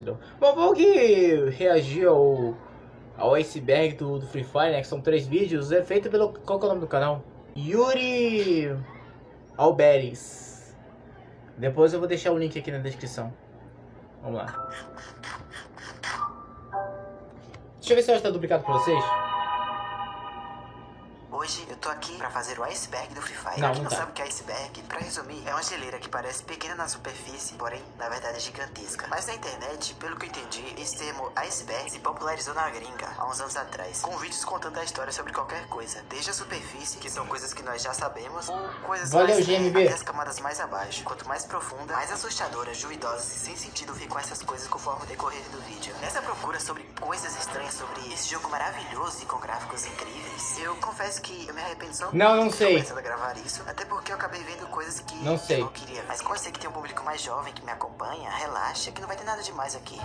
Bom, vou que reagir ao iceberg do Free Fire, né? Que são 3 vídeos. É feito pelo... Qual que é o nome do canal? Yuri Alberes. Depois eu vou deixar o link aqui na descrição. Vamos lá. Deixa eu ver se está duplicado pra vocês. Hoje eu tô aqui pra fazer o iceberg do Free Fire. Não, Pra quem não não tá. sabe o que é iceberg, pra resumir, é uma geleira que parece pequena na superfície, porém, na verdade é gigantesca. Mas na internet, pelo que eu entendi, esse termo iceberg se popularizou na gringa, há uns anos atrás, com vídeos contando a história sobre qualquer coisa, desde a superfície, que são coisas que nós já sabemos, ou coisas Valeu, mais GMB. até as camadas mais abaixo. Quanto mais profunda, mais assustadoras, duvidosas e sem sentido ficam essas coisas conforme o decorrer do vídeo. Nessa procura sobre coisas estranhas sobre esse jogo maravilhoso e com gráficos incríveis, eu confesso que eu me arrependo só Não sei. começando a gravar isso, até porque eu acabei vendo coisas que Não sei. eu não queria ver. Mas como eu sei que tem um público mais jovem que me acompanha, relaxa que não vai ter nada demais aqui.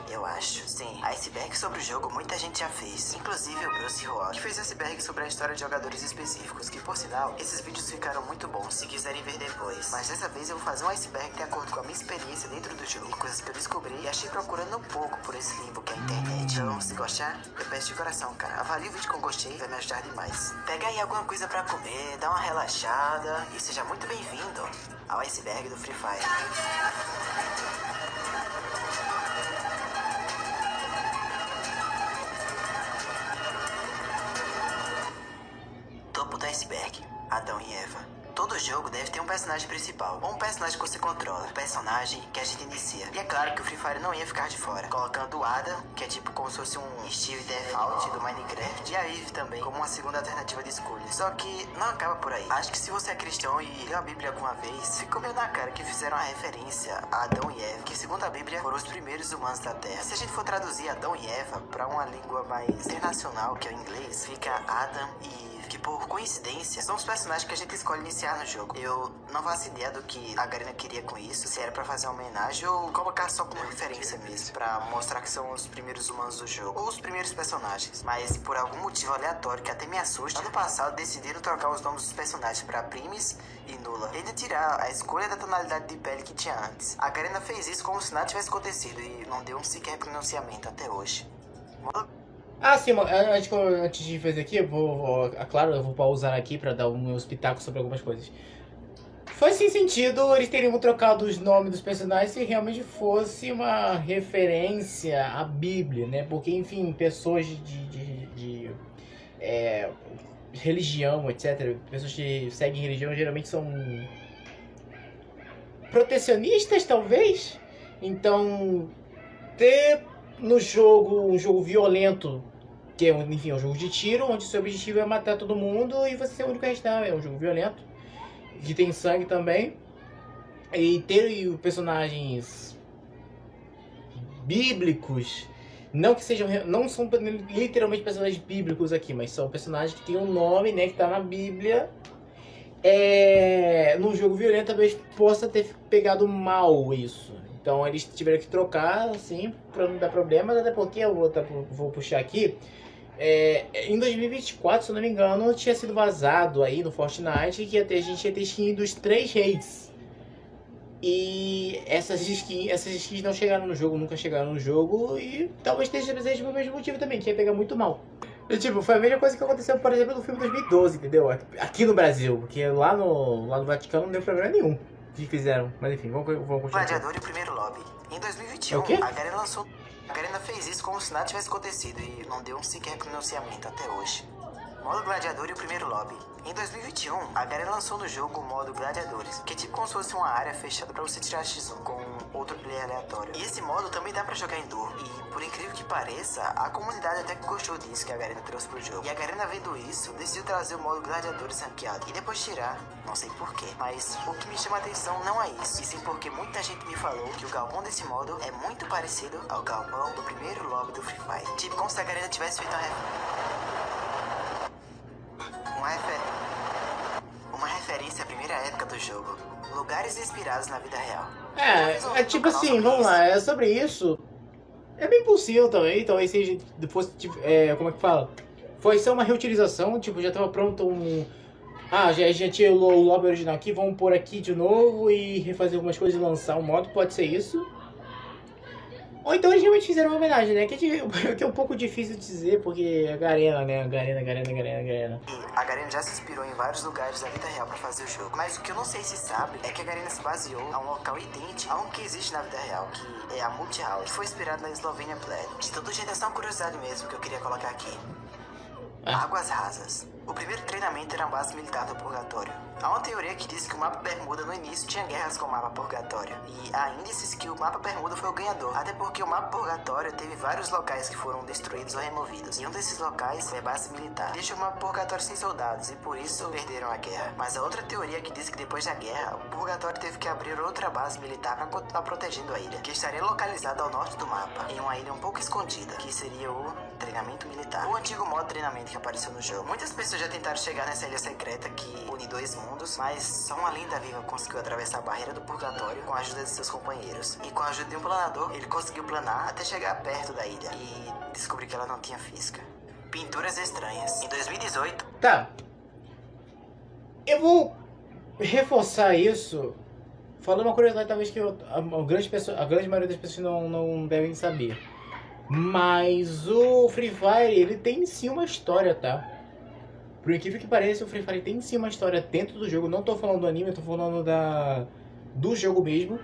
Eu acho. Sim, iceberg sobre o jogo muita gente já fez. Inclusive o Bruce Rock, que fez iceberg sobre a história de jogadores específicos, que por sinal, esses vídeos ficaram muito bons se quiserem ver depois. Mas dessa vez eu vou fazer um iceberg de acordo com a minha experiência dentro do jogo. Coisas que eu descobri e achei procurando um pouco por esse limbo que é a internet. Então, se gostar, eu peço de coração, cara. Avalie o vídeo com gostei, vai me ajudar demais. Pega aí alguma coisa pra comer, dá uma relaxada e seja muito bem-vindo ao iceberg do Free Fire. Topo do iceberg, Adão e Eva. Todo jogo deve ter um personagem principal, ou um personagem que você controla, um personagem que a gente inicia. E é claro que o Free Fire não ia ficar de fora, colocando o Adam, que é tipo como se fosse um Steve Default do Minecraft, e a Eve também, como uma segunda alternativa de escolha. Só que não acaba por aí. Acho que se você é cristão e leu a Bíblia alguma vez, ficou meio na cara que fizeram uma referência a Adão e Eva, que segundo a Bíblia foram os primeiros humanos da Terra. Se a gente for traduzir Adão e Eva para uma língua mais internacional, que é o inglês, fica Adam e Eve, que por coincidência são os personagens que a gente escolhe iniciar no jogo. Eu não faço ideia do que a Garena queria com isso, se era pra fazer uma homenagem ou colocar só como referência mesmo, pra mostrar que são os primeiros humanos do jogo, ou os primeiros personagens. Mas por algum motivo aleatório que até me assusta, ano passado decidiram trocar os nomes dos personagens pra Primes e Nula, e ainda tirar a escolha da tonalidade de pele que tinha antes. A Garena fez isso como se nada tivesse acontecido e não deu um sequer pronunciamento até hoje. Ah, sim, antes de fazer aqui, claro, eu vou pausar aqui pra dar um meu espetáculo sobre algumas coisas. Faz sem sentido eles teriam trocado os nomes dos personagens se realmente fosse uma referência à Bíblia, né? Porque, enfim, pessoas de religião, etc., pessoas que seguem religião geralmente são protecionistas, talvez. Então, ter no jogo um jogo violento, que é, enfim, um jogo de tiro, onde seu objetivo é matar todo mundo e você ser o único a restar, é um jogo violento, que tem sangue também, e ter personagens bíblicos, não que sejam, não são literalmente personagens bíblicos aqui, mas são personagens que têm um nome, né, que está na Bíblia, num jogo violento talvez possa ter pegado mal isso. Então eles tiveram que trocar, assim, para não dar problemas, até porque eu vou puxar aqui. Em 2024, se eu não me engano, tinha sido vazado aí no Fortnite que a gente ia ter skin dos 3 reis. E essas skins não chegaram no jogo, nunca chegaram no jogo, e talvez esteja presente pelo mesmo motivo também, que ia pegar muito mal. E, tipo, foi a mesma coisa que aconteceu, por exemplo, no filme 2012, entendeu? Aqui no Brasil, porque lá no Vaticano não deu problema nenhum que fizeram. Mas enfim, vamos continuar. Gladiador e o primeiro lobby. Em 2021, O quê? a Garena fez isso como se nada tivesse acontecido e não deu um sequer pronunciamento até hoje. Modo Gladiador e o primeiro lobby. Em 2021, a Garena lançou no jogo o modo Gladiadores, que é tipo como se fosse uma área fechada pra você tirar X1 com outro player aleatório. E esse modo também dá pra jogar em duo. E por incrível que pareça, a comunidade até que gostou disso que a Garena trouxe pro jogo. E a Garena, vendo isso, decidiu trazer o modo Gladiadores ranqueado e depois tirar, não sei porquê. Mas o que me chama a atenção não é isso, e sim porque muita gente me falou que o galpão desse modo é muito parecido ao galpão do primeiro lobby do Free Fire. Tipo como se a Garena tivesse feito uma referência à primeira época do jogo. Lugares inspirados na vida real. É tipo assim, vamos lá, é sobre isso. É bem possível também, talvez seja depois, como é que fala? Foi só uma reutilização, tipo, já tava pronto já tinha o lobby original aqui, vamos pôr aqui de novo e refazer algumas coisas e lançar um modo, pode ser isso. Ou então eles realmente fizeram uma homenagem, né? Que é um pouco difícil de dizer, porque a Garena, né? Garena. E a Garena já se inspirou em vários lugares da vida real pra fazer o jogo. Mas o que eu não sei se sabe é que a Garena se baseou a um local idêntico a um que existe na vida real, que é a Multihouse, que foi inspirado na Slovenia Bled. De todo jeito, é só uma curiosidade mesmo que eu queria colocar aqui. Águas Rasas. O primeiro treinamento era a base militar do Purgatório. Há uma teoria que diz que o mapa Bermuda no início tinha guerras com o mapa Purgatório. E há índices que o mapa Bermuda foi o ganhador. Até porque o mapa Purgatório teve vários locais que foram destruídos ou removidos. E um desses locais foi a base militar. Deixou o mapa Purgatório sem soldados e por isso perderam a guerra. Mas a outra teoria que diz que depois da guerra, o Purgatório teve que abrir outra base militar para continuar protegendo a ilha, que estaria localizada ao norte do mapa, em uma ilha um pouco escondida, que seria o treinamento militar. O antigo modo de treinamento que apareceu no jogo. Muitas pessoas já tentaram chegar nessa ilha secreta que une dois mundos, mas só uma lenda viva conseguiu atravessar a barreira do Purgatório com a ajuda de seus companheiros. E com a ajuda de um planador, ele conseguiu planar até chegar perto da ilha e descobrir que ela não tinha física. Pinturas estranhas. Em 2018... Tá. Eu vou reforçar isso falando uma curiosidade talvez que a grande maioria das pessoas não devem saber. Mas o Free Fire, ele tem sim uma história, tá? Por incrível que pareça, o Free Fire tem sim uma história dentro do jogo. Não tô falando do anime, eu tô falando do jogo mesmo.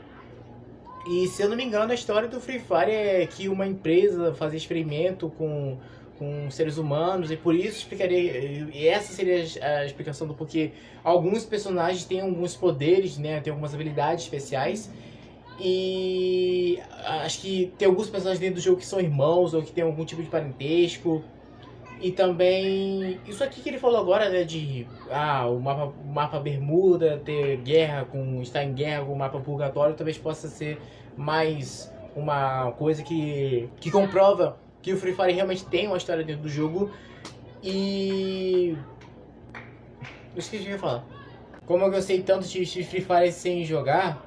E se eu não me engano, a história do Free Fire é que uma empresa fazia experimento com seres humanos. E por isso explicaria. E essa seria a explicação do porquê alguns personagens têm alguns poderes, né? Tem algumas habilidades especiais. E acho que tem alguns personagens dentro do jogo que são irmãos ou que tem algum tipo de parentesco. E também isso aqui que ele falou agora, né, de o mapa Bermuda estar em guerra com o mapa Purgatório, talvez possa ser mais uma coisa que comprova que o Free Fire realmente tem uma história dentro do jogo. E eu esqueci o que eu ia falar. Como eu gostei tanto de Free Fire sem jogar,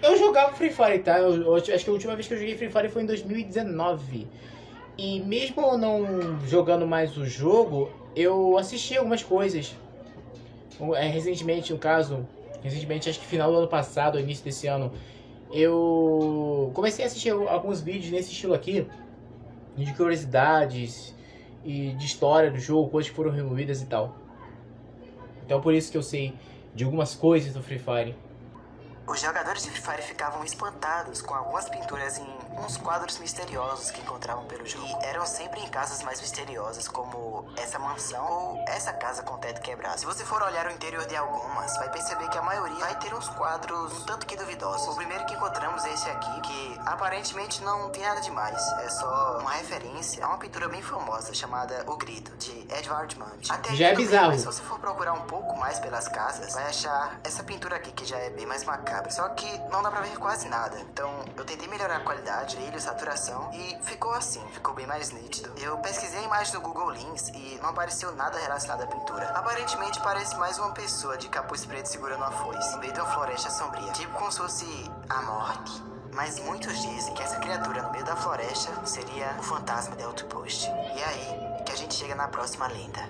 eu jogava Free Fire, tá? Eu acho que a última vez que eu joguei Free Fire foi em 2019. E mesmo eu não jogando mais o jogo, eu assisti algumas coisas. Recentemente, acho que final do ano passado, início desse ano, eu comecei a assistir alguns vídeos nesse estilo aqui, de curiosidades e de história do jogo, coisas que foram removidas e tal. Então por isso que eu sei de algumas coisas do Free Fire. Os jogadores de Free Fire ficavam espantados com algumas pinturas em uns quadros misteriosos que encontravam pelo jogo. E eram sempre em casas mais misteriosas, como essa mansão ou essa casa com teto quebrado. Se você for olhar o interior de algumas, vai perceber que a maioria vai ter uns quadros um tanto que duvidosos. O primeiro que encontramos é esse aqui, que aparentemente não tem nada demais. É só uma referência a uma pintura bem famosa chamada O Grito, de Edvard Munch. Até já é bizarro. Mas se você for procurar um pouco mais pelas casas, vai achar essa pintura aqui, que já é bem mais macabra. Só que não dá pra ver quase nada. Então eu tentei melhorar a qualidade, brilho, saturação, e ficou assim, ficou bem mais nítido. Eu pesquisei a imagem no Google Lens e não apareceu nada relacionado à pintura. Aparentemente parece mais uma pessoa de capuz preto segurando uma foice, no meio de uma floresta sombria, tipo como se fosse a morte. Mas muitos dizem que essa criatura no meio da floresta seria o fantasma de Outpost. E aí que a gente chega na próxima lenda.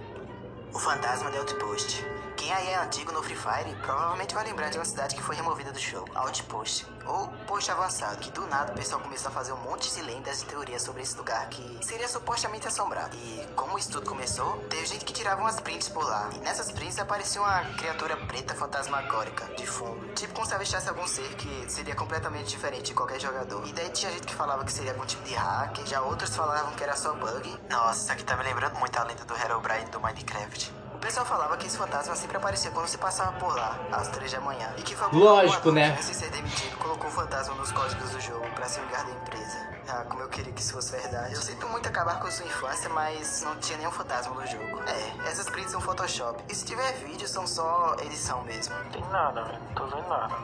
O fantasma de Outpost. Quem aí é antigo no Free Fire provavelmente vai lembrar de uma cidade que foi removida do jogo, Outpost, ou Posto Avançado, que do nada o pessoal começou a fazer um monte de lendas e teorias sobre esse lugar que seria supostamente assombrado. E como isso tudo começou, teve gente que tirava umas prints por lá, e nessas prints aparecia uma criatura preta fantasmagórica de fundo, tipo como se avistasse algum ser que seria completamente diferente de qualquer jogador. E daí tinha gente que falava que seria algum tipo de hack, já outros falavam que era só bug. Nossa, isso aqui tá me lembrando muito a lenda do Herobrine do Minecraft. O pessoal falava que esse fantasma sempre aparecia quando você passava por lá, às 3 da manhã. E que foi lógico, né? Sem ser demitido, colocou o fantasma nos códigos do jogo pra se vingar da empresa. Como eu queria que isso fosse verdade. Eu sinto muito acabar com sua infância, mas não tinha nenhum fantasma no jogo. Essas prints são Photoshop. E se tiver vídeo, são só edição mesmo. Não tem nada, velho. Não tô vendo nada.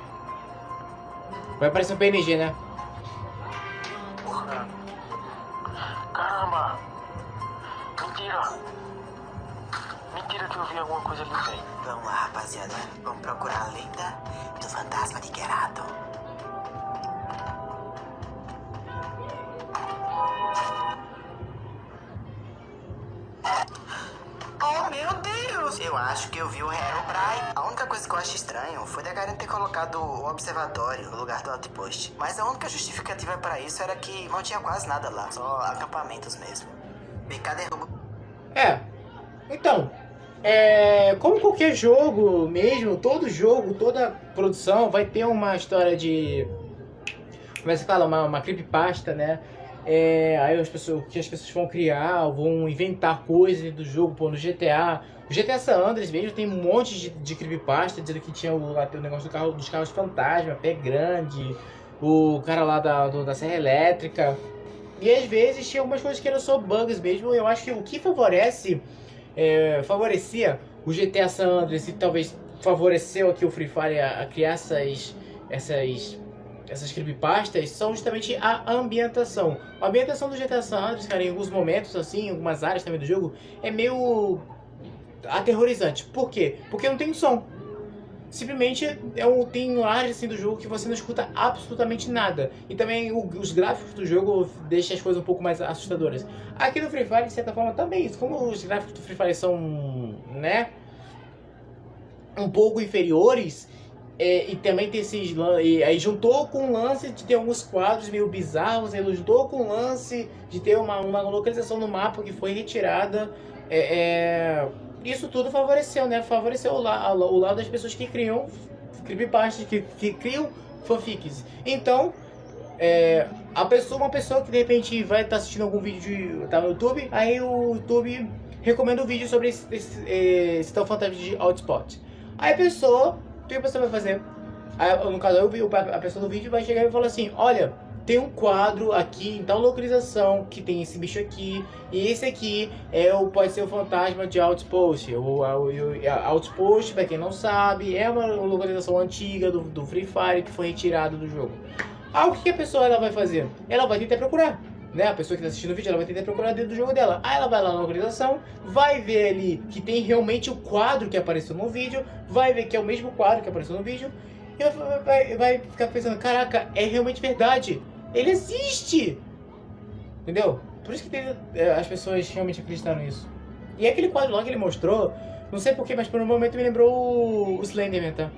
Vai aparecer um PNG, né? Porra. Caramba! Mentira! Mentira que eu vi alguma coisa ali, velho. Vamos lá, rapaziada. Vamos procurar a lenda do fantasma de Gerato. Oh, meu Deus! Eu acho que eu vi o Herobrine. A única coisa que eu acho estranho foi da Garen ter colocado o observatório no lugar do outpost. Mas a única justificativa pra isso era que não tinha quase nada lá, só acampamentos mesmo. BK derruba. Então, como qualquer jogo mesmo, todo jogo, toda produção vai ter uma história de... Como é que se fala? Uma creepypasta, né? Aí as pessoas vão criar, vão inventar coisas do jogo, pô, no GTA. O GTA San Andreas mesmo tem um monte de creepypasta, dizendo que tinha o negócio dos carros fantasma, pé grande, o cara lá da serra elétrica. E às vezes tinha algumas coisas que eram só bugs mesmo. Eu acho que o que favorecia o GTA San Andreas e talvez favoreceu aqui o Free Fire a criar essas creepypastas são justamente a ambientação. A ambientação do GTA San Andreas, cara, em alguns momentos, assim, em algumas áreas também do jogo, é meio aterrorizante. Por quê? Porque não tem som. Simplesmente tem áreas assim do jogo que você não escuta absolutamente nada. E também os gráficos do jogo deixam as coisas um pouco mais assustadoras. Aqui no Free Fire, de certa forma, também isso. Como os gráficos do Free Fire são, né, um pouco inferiores, e também tem esses e aí juntou com o lance de ter alguns quadros meio bizarros, aí juntou com o lance de ter uma localização no mapa que foi retirada. Isso tudo favoreceu, né? Favoreceu o lado das pessoas que criam creepypastas, que criam fanfics. Então, uma pessoa que de repente vai estar assistindo algum vídeo tá no YouTube, aí o YouTube recomenda um vídeo sobre esse tal fantasma de Outspot. Aí a pessoa, o que a pessoa vai fazer? Aí, no caso, a pessoa do vídeo vai chegar e falar assim: olha, tem um quadro aqui em tal localização que tem esse bicho aqui, e esse aqui pode ser o fantasma de Outpost. O Outpost, pra quem não sabe, é uma localização antiga do Free Fire que foi retirada do jogo. O que a pessoa ela vai fazer? Ela vai tentar procurar, né? A pessoa que está assistindo o vídeo, ela vai tentar procurar dentro do jogo dela. Aí ela vai lá na localização, vai ver ali que tem realmente o quadro que apareceu no vídeo, vai ver que é o mesmo quadro que apareceu no vídeo, e vai ficar pensando: caraca, é realmente verdade. Ele existe! Entendeu? Por isso que as pessoas realmente acreditaram nisso. E aquele quadro lá que ele mostrou, não sei porquê, mas por um momento me lembrou o Slenderman, tá?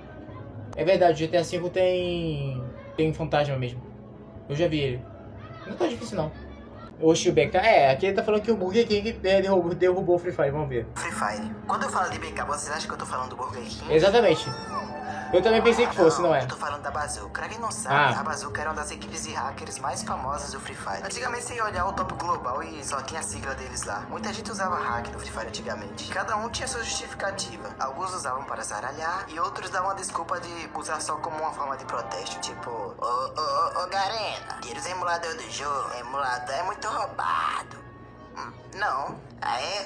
É verdade, o GTA V tem um fantasma mesmo. Eu já vi ele. Não tá difícil não. Oxi, o BK. Aqui ele tá falando que o Burger King derrubou o Free Fire, vamos ver. Free Fire. Quando eu falo de BK, vocês acham que eu tô falando do Burger King? Exatamente. Eu também pensei que fosse, não é? Eu tô falando da Bazooka. Pra quem não sabe, a Bazooka era uma das equipes de hackers mais famosas do Free Fire. Antigamente você ia olhar o top global e só tinha a sigla deles lá. Muita gente usava hack no Free Fire antigamente. Cada um tinha sua justificativa. Alguns usavam para zaralhar e outros davam a desculpa de usar só como uma forma de protesto. Tipo, ô Garena, tira os emuladores do jogo. Emulador é muito roubado. Não.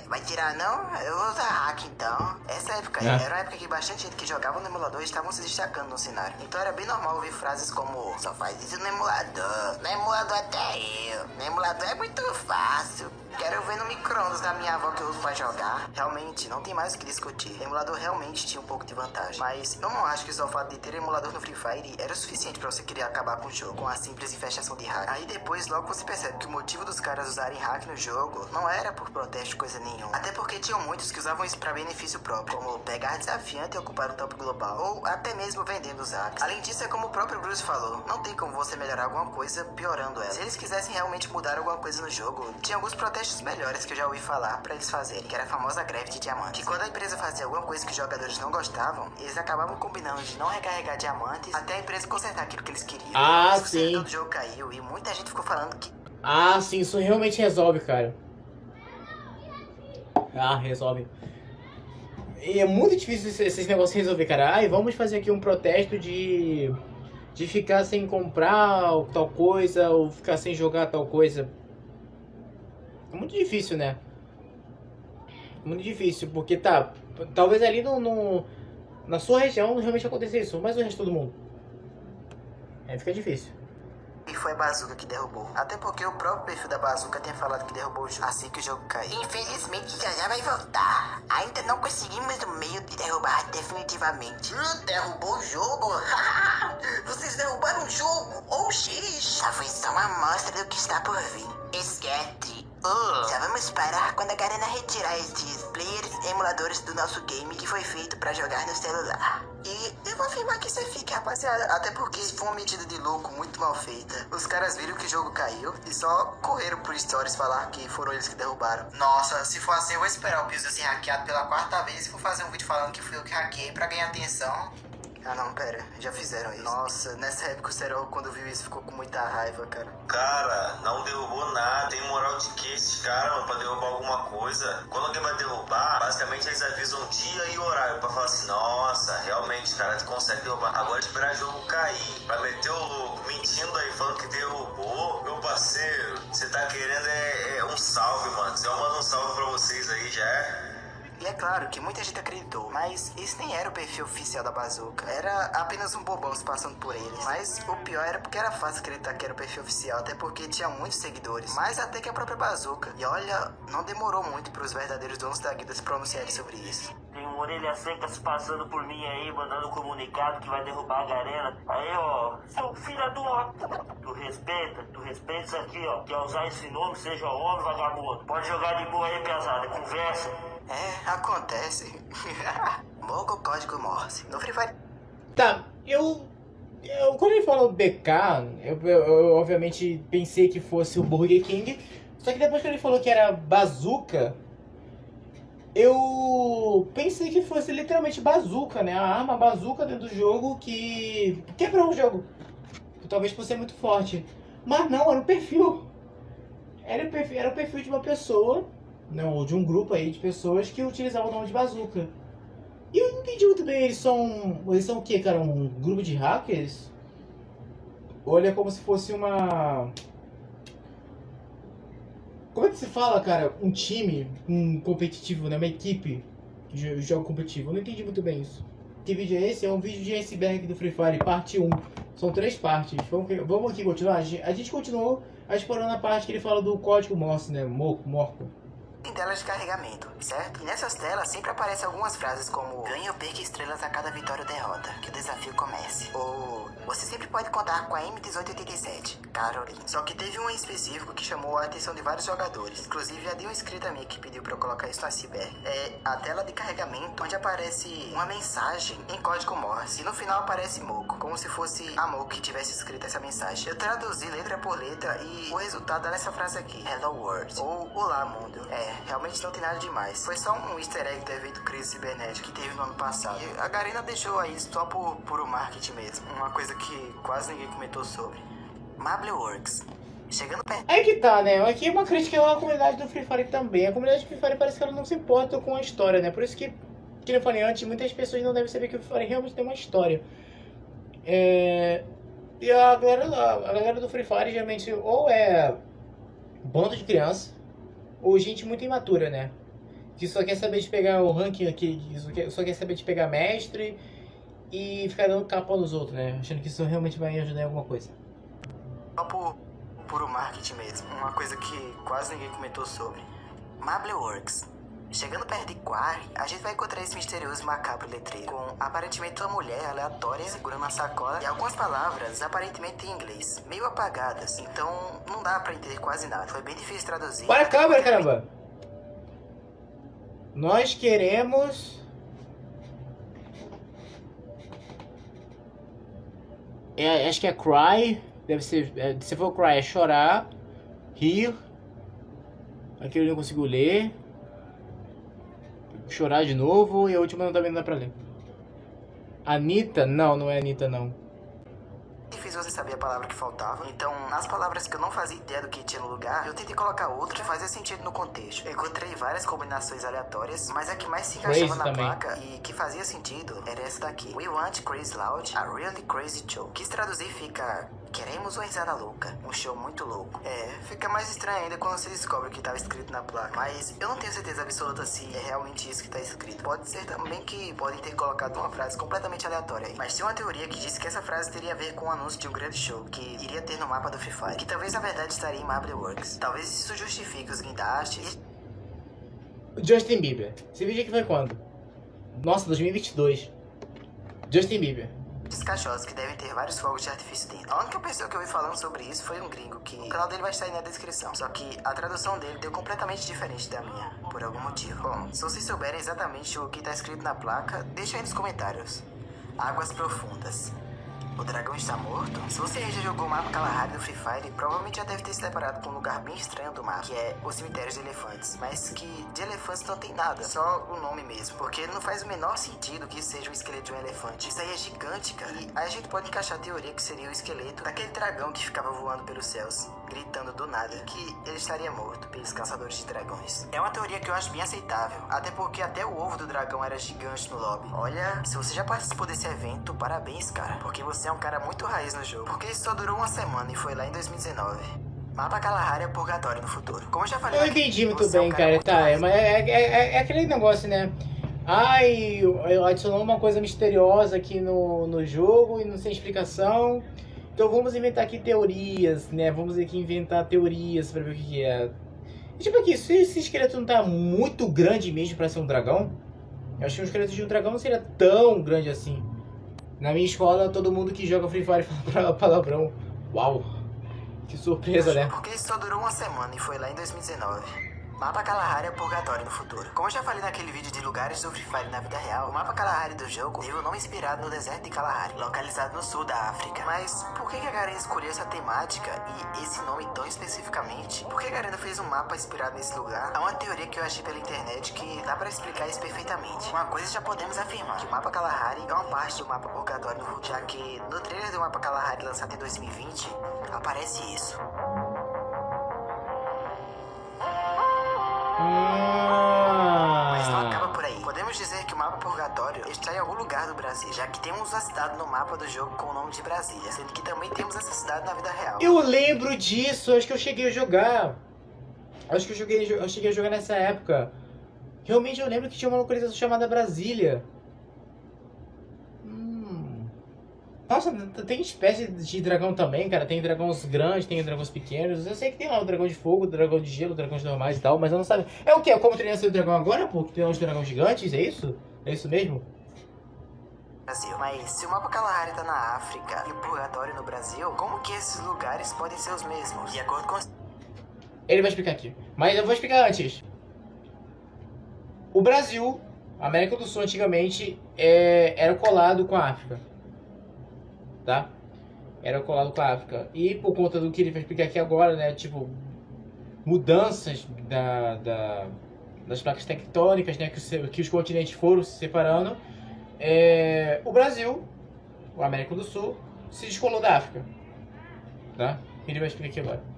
Vai tirar não? Eu vou usar hack então. Essa época era uma época que bastante gente que jogava no emulador estavam se destacando no cenário. Então era bem normal ouvir frases como: só faz isso no emulador. No emulador até eu. No emulador é muito fácil. Quero ver no micro-ondas da minha avó que eu uso pra jogar. Realmente, não tem mais o que discutir. O emulador realmente tinha um pouco de vantagem. Mas eu não acho que só o fato de ter emulador no Free Fire era o suficiente pra você querer acabar com o jogo, com a simples infestação de hack. Aí depois, logo você percebe que o motivo dos caras usarem hack no jogo não era por protesto, coisa nenhuma. Até porque tinham muitos que usavam isso pra benefício próprio, como pegar desafiante e ocupar o top global, ou até mesmo vendendo os hacks. Além disso, é como o próprio Bruce falou, não tem como você melhorar alguma coisa piorando ela. Se eles quisessem realmente mudar alguma coisa no jogo, tinha alguns protestos melhores que eu já ouvi falar pra eles fazerem, que era a famosa greve de diamantes. Que quando a empresa fazia alguma coisa que os jogadores não gostavam, eles acabavam combinando de não recarregar diamantes até a empresa consertar aquilo que eles queriam. O servidor do jogo caiu e muita gente ficou falando que... Sim, isso realmente resolve, cara. Resolve. E é muito difícil esses negócios resolver, cara. Vamos fazer aqui um protesto de ficar sem comprar tal coisa, ou ficar sem jogar tal coisa. É muito difícil, né? Muito difícil, porque talvez ali na sua região realmente aconteça isso, mas o resto do mundo. Fica difícil. E foi a Bazooka que derrubou. Até porque o próprio perfil da Bazooka tinha falado que derrubou o jogo assim que o jogo caiu. Infelizmente já vai voltar. Ainda não conseguimos o meio de derrubar definitivamente. Derrubou o jogo? Vocês derrubaram o jogo? Oxi! Já foi só uma amostra do que está por vir. Esquece. Já vamos parar quando a Garena retirar esses players emuladores do nosso game que foi feito pra jogar no celular. E eu vou afirmar que isso é fique, rapaziada. Até porque foi uma medida de louco muito mal feita. Os caras viram que o jogo caiu e só correram por stories falar que foram eles que derrubaram. Nossa, se for assim eu vou esperar o Piso ser hackeado pela 4ª vez e vou fazer um vídeo falando que fui eu que hackeei pra ganhar atenção. Ah não, pera, já fizeram isso. Nossa, nessa época o Serol, quando viu isso, ficou com muita raiva, cara. Cara, não derrubou nada. Tem moral de que esses caras, mano, pra derrubar alguma coisa? Quando alguém vai derrubar, basicamente eles avisam dia e horário pra falar assim, nossa, realmente, cara, tu consegue derrubar. Agora esperar o jogo cair, pra meter o louco, mentindo aí, falando que derrubou. Meu parceiro, você tá querendo um salve, mano. Se eu mando um salve pra vocês aí, já é? E é claro que muita gente acreditou, mas esse nem era o perfil oficial da Bazooka. Era apenas um bobão se passando por eles. Mas o pior era porque era fácil acreditar que era o perfil oficial, até porque tinha muitos seguidores. Mais até que a própria Bazooka. E olha, não demorou muito para os verdadeiros donos da guilda se pronunciarem sobre isso. Tem um orelha seca se passando por mim aí, mandando um comunicado que vai derrubar a Garena. Aí, ó, seu filho do... Tu respeita isso aqui, ó. Quer usar esse nome, seja homem, vagabundo. Pode jogar de boa aí, pesada, conversa. É, acontece. Mogo código Morse. No Free Fire. Tá, quando ele falou BK, eu obviamente pensei que fosse o Burger King. Só que depois que ele falou que era Bazooka, eu pensei que fosse literalmente Bazooka, né? A arma Bazooka dentro do jogo que quebrou o jogo. Talvez por ser muito forte. Mas não, era o perfil. Era o perfil de uma pessoa, não, ou de um grupo aí de pessoas que utilizavam o nome de Bazooka. E eu não entendi muito bem, eles são o quê, cara? Um grupo de hackers? Ou ele é como se fosse uma... Como é que se fala, cara? Um time, um competitivo, né? Uma equipe de jogo competitivo. Eu não entendi muito bem isso. Que vídeo é esse? É um vídeo de iceberg do Free Fire, parte 1. São 3 partes. Vamos aqui continuar. A gente continuou explorando a parte que ele fala do código Morse, né? Morco. Em telas de carregamento, certo? E nessas telas sempre aparecem algumas frases como ganhe ou perca estrelas a cada vitória ou derrota, que o desafio comece. Ou você sempre pode contar com a M1887, Caroline. Só que teve um em específico que chamou a atenção de vários jogadores. Inclusive, havia um inscrito a mim que pediu pra eu colocar isso no iceberg. É a tela de carregamento onde aparece uma mensagem em código Morse. E no final aparece Moco, como se fosse a Moco que tivesse escrito essa mensagem. Eu traduzi letra por letra e o resultado é essa frase aqui: Hello World, ou Olá Mundo. Realmente não tem nada demais. Foi só um easter egg do evento Crise Cibernética que teve no ano passado. E a Garena deixou aí só por puro marketing mesmo. Uma coisa que quase ninguém comentou sobre. Mableworks. Chegando perto. É que tá, né? Aqui é uma crítica à comunidade do Free Fire também. A comunidade do Free Fire parece que ela não se importa com a história, né? Por isso que eu falei antes, muitas pessoas não devem saber que o Free Fire realmente tem uma história. E a galera do Free Fire geralmente ou é bando de criança, ou gente muito imatura, né? Que só quer saber de pegar o ranking aqui, só quer saber de pegar mestre e ficar dando capa nos outros, né? Achando que isso realmente vai ajudar em alguma coisa. Só por puro marketing mesmo. Uma coisa que quase ninguém comentou sobre. Mableworks. Chegando perto de Quarry, a gente vai encontrar esse misterioso e macabro letreiro com aparentemente uma mulher aleatória segurando uma sacola e algumas palavras aparentemente em inglês, meio apagadas, então não dá pra entender quase nada. Foi bem difícil traduzir. Para a câmera, caramba! Nós queremos... acho que é cry, deve ser, se for cry é chorar, rir, aqui eu não consigo ler, chorar de novo e a última não dá pra ler. Anitta? Não é Anitta não. Difícil você saber a palavra que faltava, então nas palavras que eu não fazia ideia do que tinha no lugar, eu tentei colocar outra que fazia sentido no contexto. Eu encontrei várias combinações aleatórias, mas a que mais se encaixava na placa e que fazia sentido era essa daqui: We want crazy loud, a really crazy show. Quis traduzir fica: queremos uma risada louca, um show muito louco. Fica mais estranho ainda quando você descobre o que estava escrito na placa. Mas eu não tenho certeza absoluta se é realmente isso que está escrito. Pode ser também que podem ter colocado uma frase completamente aleatória aí. Mas tem uma teoria que diz que essa frase teria a ver com o anúncio de um grande show que iria ter no mapa do Free Fire, que talvez na verdade estaria em Mableworks. Talvez isso justifique os guindastes. Justin Bieber. Esse vídeo aqui foi quando? Nossa, 2022. Justin Bieber. caixotes que devem ter vários fogos de artifício dentro. A única pessoa que eu ouvi falando sobre isso foi um gringo, que o canal dele vai estar aí na descrição. Só que a tradução dele deu completamente diferente da minha, por algum motivo. Bom, se vocês souberem exatamente o que tá escrito na placa, deixa aí nos comentários. Águas profundas. O dragão está morto? Se você já jogou o mapa Kalahari do Free Fire, provavelmente já deve ter se deparado com um lugar bem estranho do mapa, que é o cemitério de elefantes. Mas que de elefantes não tem nada, só o nome mesmo. Porque não faz o menor sentido que isso seja um esqueleto de um elefante. Isso aí é gigante, cara. E aí a gente pode encaixar a teoria que seria o esqueleto daquele dragão que ficava voando pelos céus, gritando do nada, que ele estaria morto pelos caçadores de dragões. É uma teoria que eu acho bem aceitável, até porque até o ovo do dragão era gigante no lobby. Olha, se você já participou desse evento, parabéns, cara, porque você é um cara muito raiz no jogo, porque isso só durou uma semana e foi lá em 2019. Mapa Kalahari é purgatório no futuro. Como eu já falei, eu entendi muito bem, cara. Tá, mas é aquele negócio, né? Ai, adicionou uma coisa misteriosa aqui no jogo e não sem explicação. Então vamos inventar aqui teorias, né? Vamos aqui inventar teorias pra ver o que é. E, tipo aqui, se esse esqueleto não tá muito grande mesmo pra ser um dragão, eu acho que um esqueleto de um dragão não seria tão grande assim. Na minha escola, todo mundo que joga Free Fire fala palavrão. Uau! Que surpresa, né? Porque isso só durou uma semana e foi lá em 2019. Mapa Kalahari é purgatório no futuro. Como eu já falei naquele vídeo de lugares do Free Fire na vida real, o mapa Kalahari do jogo teve o nome inspirado no deserto de Kalahari, localizado no sul da África. Mas por que a Garena escolheu essa temática e esse nome tão especificamente? Por que a Garena fez um mapa inspirado nesse lugar? Há uma teoria que eu achei pela internet que dá pra explicar isso perfeitamente. Uma coisa já podemos afirmar, que o mapa Kalahari é uma parte do mapa purgatório no futuro, já que no trailer do mapa Kalahari lançado em 2020, aparece isso. Mas não acaba por aí. Podemos dizer que o mapa purgatório está em algum lugar do Brasil, já que temos a cidade no mapa do jogo com o nome de Brasília, sendo que também temos essa cidade na vida real. Eu lembro disso, acho que eu cheguei a jogar. Acho que eu cheguei a jogar nessa época. Realmente eu lembro que tinha uma localização chamada Brasília. Nossa, tem espécie de dragão também, cara. Tem dragões grandes, tem dragões pequenos. Eu sei que tem lá o dragão de fogo, o dragão de gelo, dragões normais e tal, mas eu não sabia. É o que? É como treinar seu dragão agora, pô? Que tem uns dragões gigantes, é isso? É isso mesmo? Brasil. Mas se o mapa Kalahari tá na África e o purgatório no Brasil, como que esses lugares podem ser os mesmos? De acordo com... Ele vai explicar aqui. Mas eu vou explicar antes. O Brasil, a América do Sul, antigamente, era colado com a África. Tá? Era colado com a África. E por conta do que ele vai explicar aqui agora, né? Tipo, mudanças das placas tectônicas, né? Que os continentes foram se separando. O Brasil, a América do Sul, se descolou da África. Tá? Ele vai explicar aqui agora.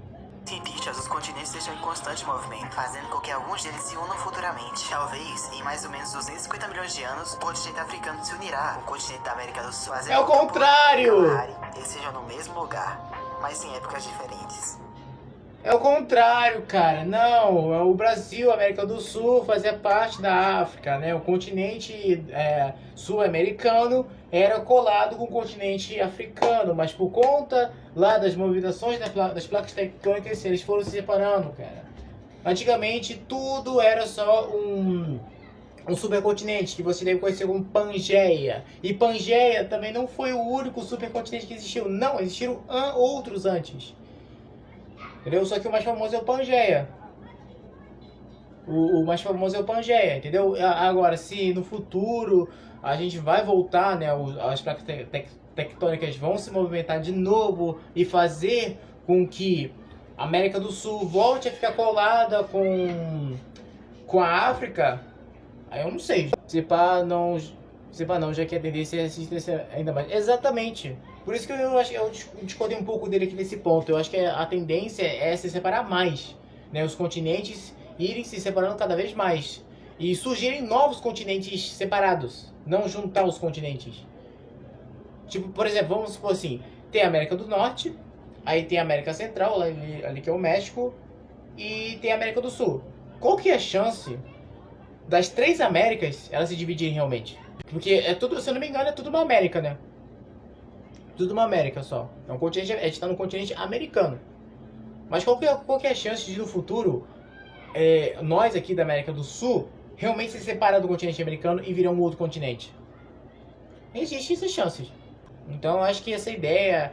Cientistas, os continentes estão em constante movimento, fazendo com que alguns deles se unam futuramente. Talvez, em mais ou menos 250 milhões de anos, o continente africano se unirá com o continente da América do Sul. É o contrário! Eles sejam no mesmo lugar, mas em épocas diferentes. É o contrário, cara. Não, o Brasil, a América do Sul, fazia parte da África, né? O continente sul-americano era colado com o continente africano, mas por conta lá das movimentações das placas tectônicas, eles foram se separando, cara. Antigamente, tudo era só um supercontinente, que você deve conhecer como Pangeia. E Pangeia também não foi o único supercontinente que existiu. Não, existiram outros antes. Entendeu? Só que o mais famoso é o Pangeia. O mais famoso é o Pangeia, entendeu? Agora, se no futuro a gente vai voltar, né? As placas tectônicas vão se movimentar de novo e fazer com que a América do Sul volte a ficar colada com a África, aí eu não sei. Se pá não, já que a tendência é se ainda mais. Exatamente. Por isso que eu acho que eu discordei um pouco dele aqui nesse ponto. Eu acho que a tendência é se separar mais, né? Os continentes irem se separando cada vez mais e surgirem novos continentes separados, não juntar os continentes. Tipo, por exemplo, vamos supor assim, tem a América do Norte, aí tem a América Central, ali que é o México, e tem a América do Sul. Qual que é a chance das três Américas elas se dividirem realmente? Porque é tudo, se eu não me engano, é tudo uma América, né? Tudo uma América só. É um continente, a gente está no continente americano. Mas qual que é a chance de no futuro nós aqui da América do Sul realmente se separar do continente americano e virar um outro continente? Existem essas chances. Então eu acho que essa ideia...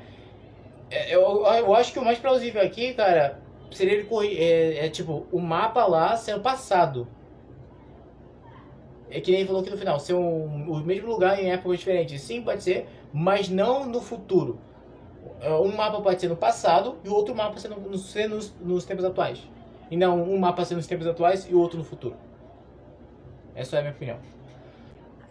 Eu acho que o mais plausível aqui, cara, seria ele correr... tipo, o mapa lá ser o passado. É que nem ele falou aqui no final, ser o mesmo lugar em épocas diferentes. Sim, pode ser, mas não no futuro. Um mapa pode ser no passado e o outro mapa ser nos tempos atuais. E não um mapa ser nos tempos atuais e o outro no futuro. Essa é a minha opinião.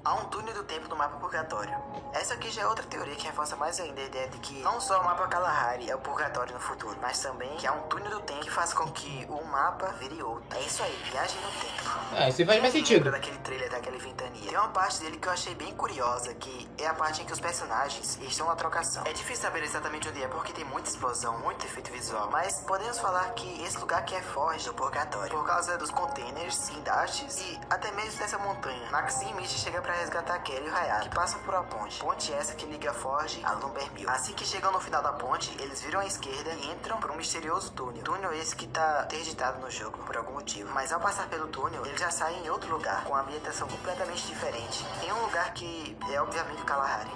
Há um túnel do tempo no mapa Purgatório. Essa aqui já é outra teoria que reforça mais ainda a ideia de que não só o mapa Kalahari é o Purgatório no futuro, mas também que há um túnel do tempo que faz com que o mapa vire outro. É isso aí, viagem no tempo. Isso faz mais sentido. Lembra daquele trailer daquela ventania? Tem uma parte dele que eu achei bem curiosa, que é a parte em que os personagens estão na trocação. É difícil saber exatamente onde é, porque tem muita explosão, muito efeito visual, mas podemos falar que esse lugar aqui é Forge do Purgatório, por causa dos containers, guindastes e até mesmo dessa montanha. Maxim e Misty chega pra resgatar Kelly e o Hayat, que passam por uma ponte. Ponte essa que liga Forge a Lumbermill. Assim que chegam no final da ponte, eles viram à esquerda e entram por um misterioso túnel. Túnel esse que tá interditado no jogo, por algum motivo. Mas ao passar pelo túnel, eles já saem em outro lugar, com uma ambientação completamente diferente. Em um lugar que é obviamente o Kalahari.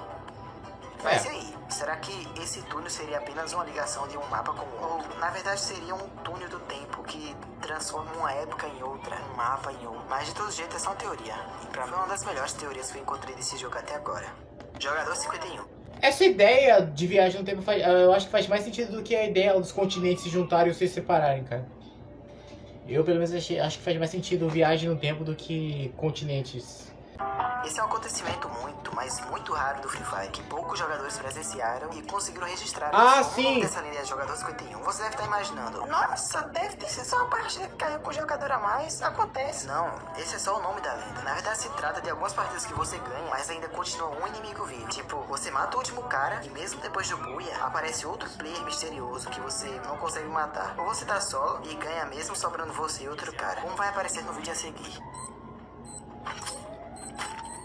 Mas e aí? Será que esse túnel seria apenas uma ligação de um mapa com o outro? Ou, na verdade, seria um túnel do tempo que transforma uma época em outra, um mapa em outro. Mas de todo jeito é só uma teoria. E pra mim é uma das melhores teorias que eu encontrei desse jogo até agora. Jogador 51. Essa ideia de viagem no tempo, eu acho que faz mais sentido do que a ideia dos continentes se juntarem ou se separarem, cara. Eu, pelo menos, acho que faz mais sentido viagem no tempo do que continentes. Esse é um acontecimento muito, mas muito raro do Free Fire, que poucos jogadores presenciaram e conseguiram registrar. Sim! Dessa linha de jogador 51, você deve estar imaginando, nossa, deve ter sido só uma partida que caiu com um jogador a mais. Acontece. Não, esse é só o nome da lenda. Na verdade, se trata de algumas partidas que você ganha, mas ainda continua um inimigo vivo. Tipo, você mata o último cara e mesmo depois do buia, aparece outro player misterioso que você não consegue matar. Ou você tá solo e ganha mesmo sobrando você e outro cara. Como vai aparecer no vídeo a seguir.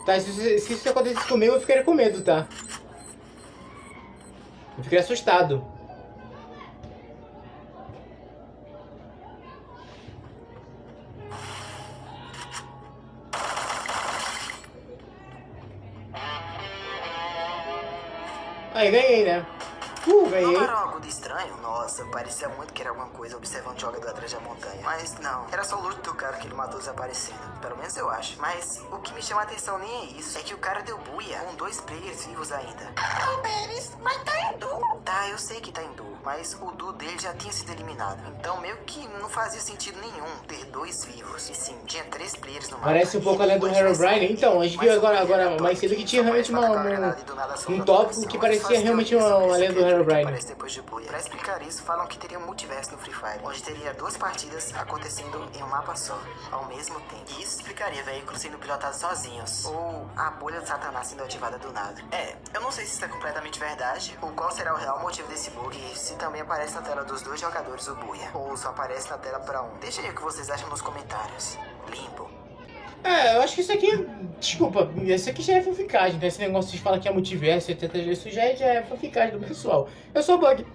Tá, se isso acontecesse comigo, eu ficaria com medo, tá? Eu ficaria assustado. Aí, ganhei, né? Ganhei. Não era algo de estranho? Nossa, parecia muito que era alguma coisa observando o jogador atrás da montanha. Mas não, era só o loot do cara que ele matou desaparecendo. Pelo menos eu acho. Mas o que me chama a atenção nem é isso. É que o cara deu buia com 2 players vivos ainda. Mas tá em duo. Tá, eu sei que tá em duo. Mas o duo dele já tinha sido eliminado. Então meio que não fazia sentido nenhum ter 2 vivos. E sim, tinha 3 players no mapa. Parece um pouco a lenda do Herobrine. Então, a gente viu agora mais cedo que tinha realmente um tópico que parecia realmente uma lenda do Herobrine. Pra explicar isso, falam que teria um multiverso no Free Fire, onde teria 2 partidas acontecendo em um mapa só, ao mesmo tempo. E isso explicaria veículos sendo pilotados sozinhos, ou a bolha de Satanás sendo ativada do nada. Eu não sei se isso é completamente verdade, ou qual será o real motivo desse bug, e se também aparece na tela dos 2 jogadores o buia, ou só aparece na tela pra um. Deixa aí o que vocês acham nos comentários. Limbo. Eu acho que isso aqui, desculpa, isso aqui já é fanficagem, tá? Esse negócio de falar que é multiverso, etc. Isso já é fanficagem do pessoal. É só bug.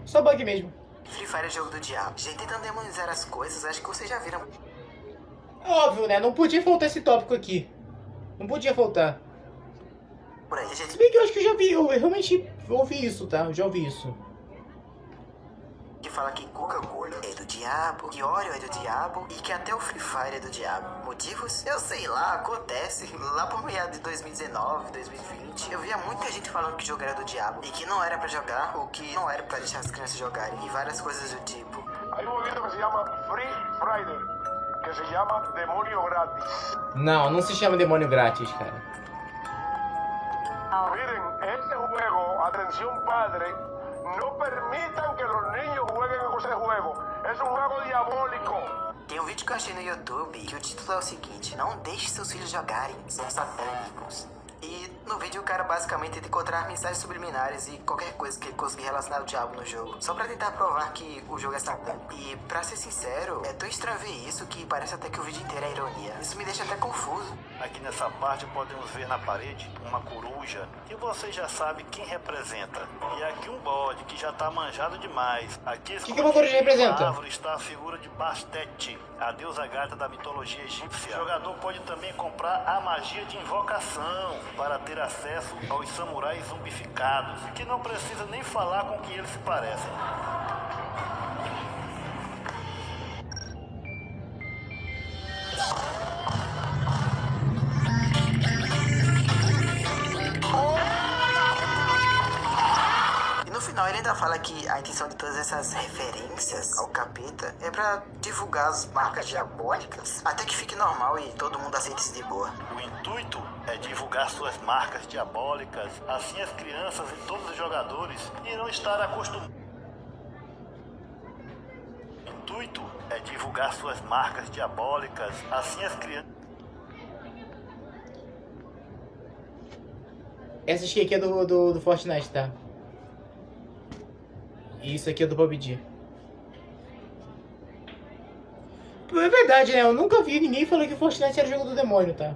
Só bug mesmo. Free Fire é jogo do diabo. Gente, tentando demonizar as coisas, acho que vocês já viram. Óbvio, né? Não podia faltar esse tópico aqui. Não podia faltar. Por aí, gente. Se bem que eu acho que eu já vi, eu realmente ouvi isso, tá? Eu já ouvi isso. Que fala que Coca-Cola é do diabo, que Oreo é do diabo e que até o Free Fire é do diabo. Motivos? Eu sei lá, acontece. Lá por meados de 2019, 2020, eu via muita gente falando que o jogo era do diabo e que não era pra jogar ou que não era pra deixar as crianças jogarem e várias coisas do tipo. Hay un movimiento que se llama Free Friday, que se llama Demonio Gratis. Não se chama demônio grátis, cara. Miren, este juego, atención padre, no permitan que los niños jueguen con ese juego. Es un juego diabólico. Tem um vídeo que eu achei no YouTube que o título é o seguinte: não deixe seus filhos jogarem, são satânicos. E no vídeo o cara basicamente tenta encontrar mensagens subliminares e qualquer coisa que ele conseguir relacionar ao diabo no jogo, só pra tentar provar que o jogo é satânico. E pra ser sincero, é tão estranho ver isso que parece até que o vídeo inteiro é ironia. Isso me deixa até confuso. Aqui nessa parte podemos ver na parede uma coruja que você já sabe quem representa. E aqui um bode que já tá manjado demais. Aqui O que uma coruja representa? Na árvore está a figura de Bastet, a deusa gata da mitologia egípcia. O jogador pode também comprar a magia de invocação. para ter acesso aos samurais zumbificados, que não precisa nem falar com quem eles se parecem. No final ele ainda fala que a intenção de todas essas referências ao capeta é pra divulgar as marcas diabólicas até que fique normal e todo mundo aceite isso de boa. O intuito é divulgar suas marcas diabólicas, assim as crianças e todos os jogadores irão estar acostumados. O intuito é divulgar suas marcas diabólicas, assim as crianças... Essa skin aqui é do Fortnite, tá? E isso aqui é do PUBG. É verdade, né? Eu nunca vi ninguém falando que Fortnite era o jogo do demônio, tá?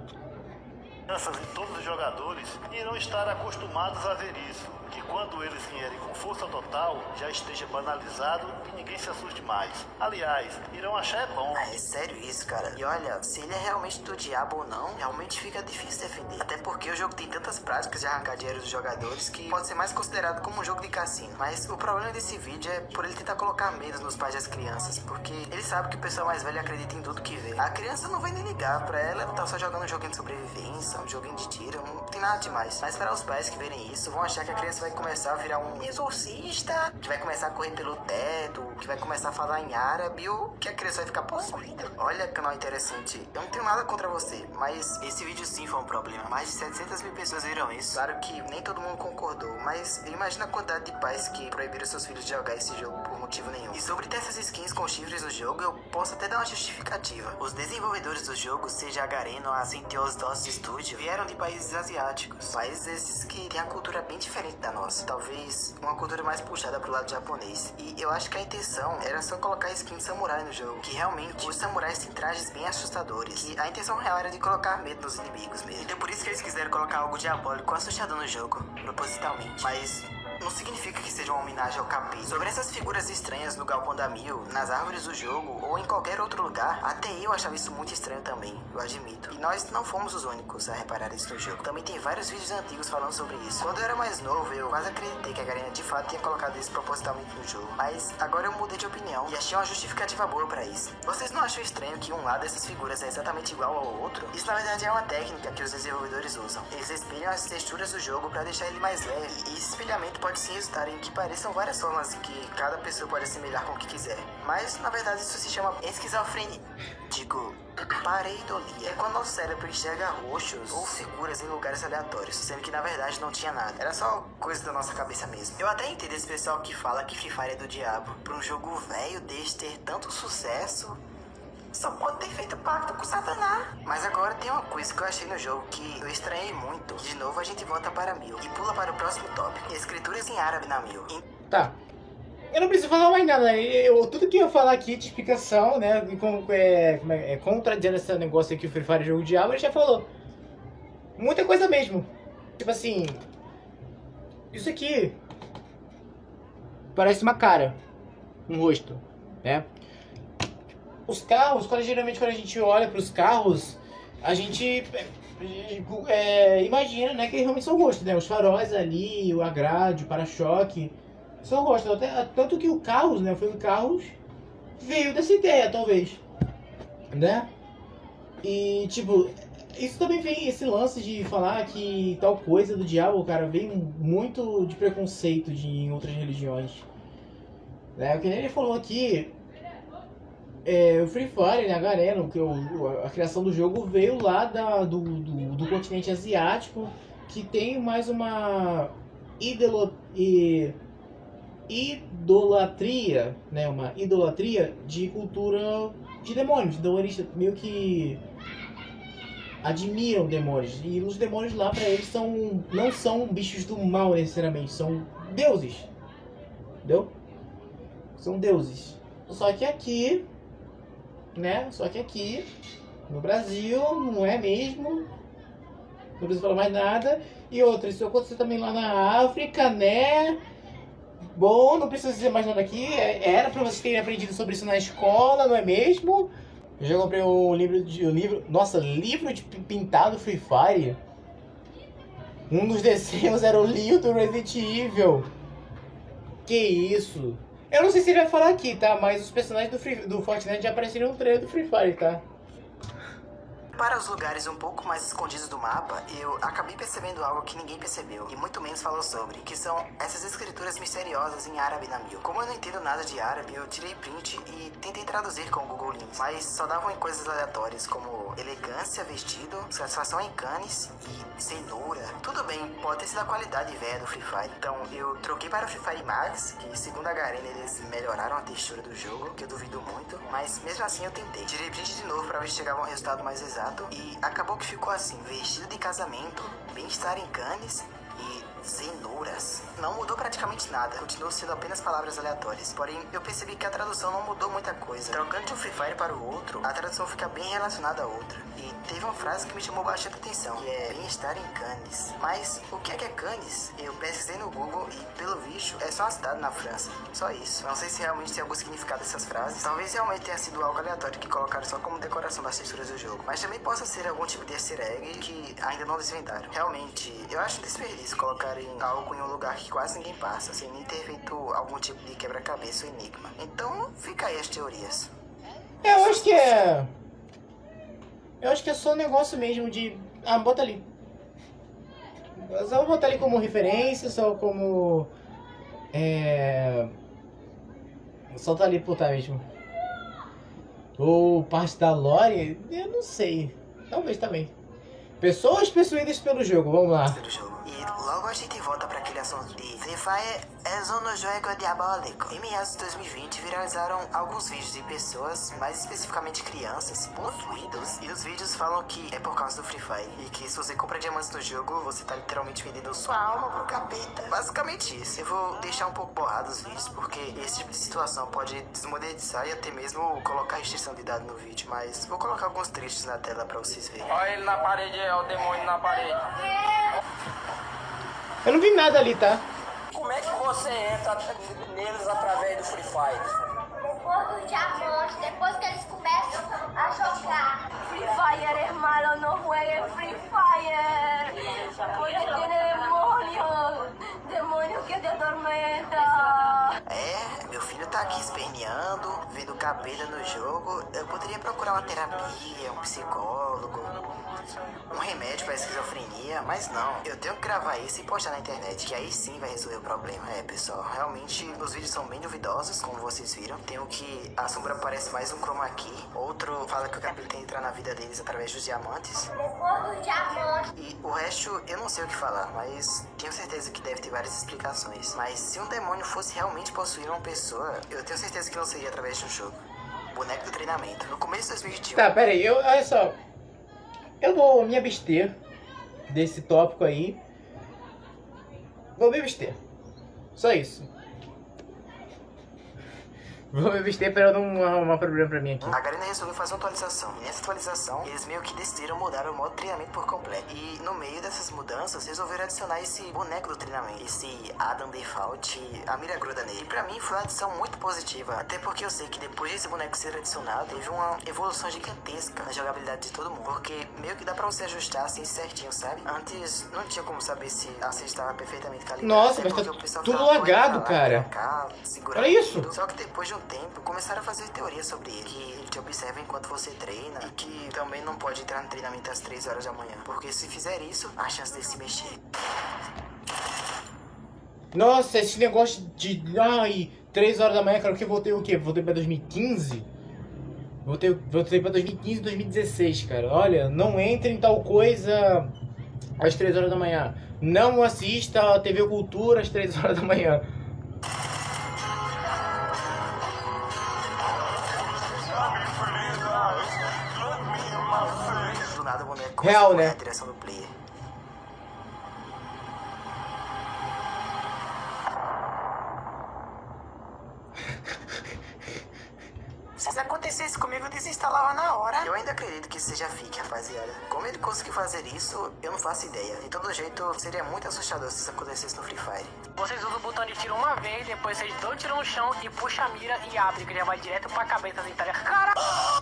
Crianças e todos os jogadores irão estar acostumados a ver isso, que quando eles vierem com força total, já esteja banalizado e ninguém se assuste mais. Aliás, irão achar bom. Ah, é sério isso, cara? E olha, se ele é realmente do diabo ou não, realmente fica difícil defender. Até porque o jogo tem tantas práticas de arrancar dinheiro dos jogadores que pode ser mais considerado como um jogo de cassino. Mas o problema desse vídeo é por ele tentar colocar medo nos pais das crianças, porque ele sabe que o pessoal mais velho acredita em tudo que vê. A criança não vai nem ligar, pra ela tá só jogando um joguinho de sobrevivência, um joguinho de tiro, não tem nada demais. Mas para os pais que verem isso, vão achar que a criança vai começar a virar um exorcista, que vai começar a correr pelo teto, que vai começar a falar em árabe ou que a criança vai ficar possuída. Olha, canal interessante. Eu não tenho nada contra você, mas esse vídeo sim foi um problema. Mais de 700 mil pessoas viram isso. Claro que nem todo mundo concordou, mas imagina a quantidade de pais que proibiram seus filhos de jogar esse jogo por motivo nenhum. E sobre ter essas skins com chifres no jogo, eu posso até dar uma justificativa. Os desenvolvedores do jogo, seja a Garena ou a Syntheos DOS Studio, vieram de países asiáticos. Países esses que têm a cultura bem diferente da nossa. Talvez uma cultura mais puxada pro lado japonês. E eu acho que a intenção era só colocar skin de samurai no jogo. Que realmente os samurais têm trajes bem assustadores. Que a intenção real era de colocar medo nos inimigos mesmo. Então por isso que eles quiseram colocar algo diabólico assustador no jogo, propositalmente. Mas não significa que seja uma homenagem ao capeta. Sobre essas figuras estranhas no galpão da Mil, nas árvores do jogo ou em qualquer outro lugar, até eu achava isso muito estranho também, eu admito. E nós não fomos os únicos a reparar isso no jogo. Também tem vários vídeos antigos falando sobre isso. Quando eu era mais novo, eu quase acreditei que a Garena de fato tinha colocado isso propositalmente no jogo. Mas agora eu mudei de opinião e achei uma justificativa boa pra isso. Vocês não acham estranho que um lado dessas figuras é exatamente igual ao outro? Isso na verdade é uma técnica que os desenvolvedores usam. Eles espelham as texturas do jogo pra deixar ele mais leve. E esse espelhamento pode se resultar em que pareçam várias formas que cada pessoa pode assemelhar com o que quiser. Mas na verdade isso se chama esquizofrenia. Digo, pareidolia. É quando nosso cérebro enxerga roxos ou figuras em lugares aleatórios, sendo que na verdade não tinha nada. Era só coisa da nossa cabeça mesmo. Eu até entendo esse pessoal que fala que Free Fire é do diabo. Pra um jogo velho desse ter tanto sucesso, só pode ter feito pacto com Satanás. Mas agora tem uma coisa que eu achei no jogo que eu estranhei muito. De novo a gente volta para Mil e pula para o próximo tópico. Escrituras em árabe na Mil. Tá. Eu não preciso falar mais nada. Tudo que eu ia falar aqui de explicação, né? Contradizendo esse negócio aqui, o Free Fire é jogo diabo, ele já falou. Muita coisa mesmo. Tipo assim. Isso aqui parece uma cara. Um rosto. Né? Os carros, geralmente quando a gente olha para os carros, a gente imagina, né, que realmente são rostos, né? Os faróis ali, a grade, o para-choque, são rostos. Tanto que o Carros, né, foi o Carros, veio dessa ideia, talvez, né? E, tipo, isso também vem, esse lance de falar que tal coisa do diabo, cara, vem muito de preconceito em outras religiões. Né? O que ele falou aqui... o Free Fire, né, a Garena, a criação do jogo veio lá do continente asiático, que tem mais uma idolatria, né, uma idolatria de cultura de demônios. Então eles meio que admiram demônios, e os demônios lá pra eles não são bichos do mal necessariamente, são deuses, entendeu? São deuses. Só que aqui, né? Só que aqui no Brasil não é mesmo. Não preciso falar mais nada. E outra, isso aconteceu também lá na África, né? Bom, não preciso dizer mais nada aqui. Era pra vocês terem aprendido sobre isso na escola, não é mesmo? Eu já comprei livro de pintado Free Fire. Um dos desenhos era o Leo do Resident Evil. Que isso? Eu não sei se ele vai falar aqui, tá? Mas os personagens do Fortnite já apareceram no trailer do Free Fire, tá? Para os lugares um pouco mais escondidos do mapa, eu acabei percebendo algo que ninguém percebeu, e muito menos falou sobre, que são essas escrituras misteriosas em árabe na Mil. Como eu não entendo nada de árabe, eu tirei print e tentei traduzir com o Google Lens, mas só davam em coisas aleatórias, como elegância, vestido, satisfação em canes e cenoura. Tudo bem, pode ter sido a qualidade velha do Free Fire. Então eu troquei para o Free Fire Max, que segundo a Garena eles melhoraram a textura do jogo, que eu duvido muito, mas mesmo assim eu tentei. Tirei print de novo para ver se chegava a um resultado mais exato. E acabou que ficou assim: vestido de casamento, bem-estar em canes e cenouras. Não mudou praticamente nada, continuou sendo apenas palavras aleatórias. Porém, eu percebi que a tradução não mudou muita coisa. Trocando de um Free Fire para o outro, a tradução fica bem relacionada à outra. E teve uma frase que me chamou bastante atenção, que é bem-estar em Cannes. Mas o que é Cannes? Eu pesquisei no Google e, pelo visto, é só uma cidade na França. Só isso. Não sei se realmente tem algum significado essas frases. Talvez realmente tenha sido algo aleatório que colocaram só como decoração das texturas do jogo. Mas também possa ser algum tipo de easter egg que ainda não desvendaram. Realmente, eu acho desperdício colocarem algo em um lugar que quase ninguém passa, sem nem ter feito algum tipo de quebra-cabeça ou enigma. Então, fica aí as teorias. Eu acho que é... Eu acho que é só um negócio mesmo de... Ah, bota ali. Só vou botar ali como referência, só como... Só tá ali por tá mesmo. Ou parte da lore, eu não sei. Talvez também. Pessoas possuídas pelo jogo, vamos lá. E logo a gente volta para aquele assunto de Free Fire é um jogo diabólico. Em meados de 2020 viralizaram alguns vídeos de pessoas, mais especificamente crianças, possuídas. E os vídeos falam que é por causa do Free Fire. E que se você compra diamantes no jogo, você tá literalmente vendendo sua alma pro capeta. Basicamente isso. Eu vou deixar um pouco borrado os vídeos, porque esse tipo de situação pode desmonetizar e até mesmo colocar restrição de dados no vídeo. Mas vou colocar alguns trechos na tela pra vocês verem. Olha ele na parede, é o demônio na parede. Eu não vi nada ali, tá? Como é que você entra neles através do Free Fire? Depois dos diamantes, depois que eles começam a jogar. Free Fire, hermano, não juegue Free Fire. Porque tiene demônio que te atormenta. Meu filho tá aqui esperneando, vendo capeta no jogo. Eu poderia procurar uma terapia, um psicólogo, um remédio pra esquizofrenia, mas não. Eu tenho que gravar isso e postar na internet, que aí sim vai resolver o problema. Pessoal, realmente os vídeos são bem duvidosos, como vocês viram. Tem um que a sombra aparece mais um chroma key, outro fala que o capeta tem que entrar na vida deles através dos diamantes. Depois dos diamantes. E o resto eu não sei o que falar, mas tenho certeza que deve ter várias explicações. Mas se um demônio fosse realmente possuir uma pessoa, eu tenho certeza que não seria através de um jogo. Boneco do treinamento. No começo de 2021... Tá, pera aí, olha só. Eu vou me abster desse tópico aí. Vou me abster. Só isso. Vou me abster pra não arrumar problema pra mim aqui. A Garena resolveu fazer uma atualização. E nessa atualização, eles meio que decidiram mudar o modo de treinamento por completo. E no meio dessas mudanças, resolveram adicionar esse boneco do treinamento. Esse Adam Default, a mira gruda nele. E pra mim foi uma adição muito positiva. Até porque eu sei que depois desse boneco ser adicionado, teve uma evolução gigantesca na jogabilidade de todo mundo. Porque meio que dá pra você ajustar assim certinho, sabe? Antes não tinha como saber se a cesta estava perfeitamente calibrada. Nossa, mas tá tudo lagado, cara. Olha isso. Só que depois de um tempo, começaram a fazer teorias sobre ele, que ele te observa enquanto você treina e que também não pode entrar no treinamento às 3 horas da manhã, porque se fizer isso, a chance dele se mexer. Nossa, esse negócio de... Ai, 3 horas da manhã, cara, que eu voltei o quê? Voltei pra 2015? Voltei pra 2015, 2016, cara. Olha, não entre em tal coisa às 3 horas da manhã. Não assista a TV Cultura às 3 horas da manhã. Do nada o boneco Real, né? a direção do player. Se acontecesse comigo, eu desinstalava na hora. Eu ainda acredito que seja fake, rapaziada. Como ele conseguiu fazer isso, eu não faço ideia. De todo jeito, seria muito assustador se isso acontecesse no Free Fire. Vocês usam o botão de tiro uma vez, depois vocês dão o tiro no chão e puxa a mira e abre, que já vai direto pra cabeça da Itália. Cara!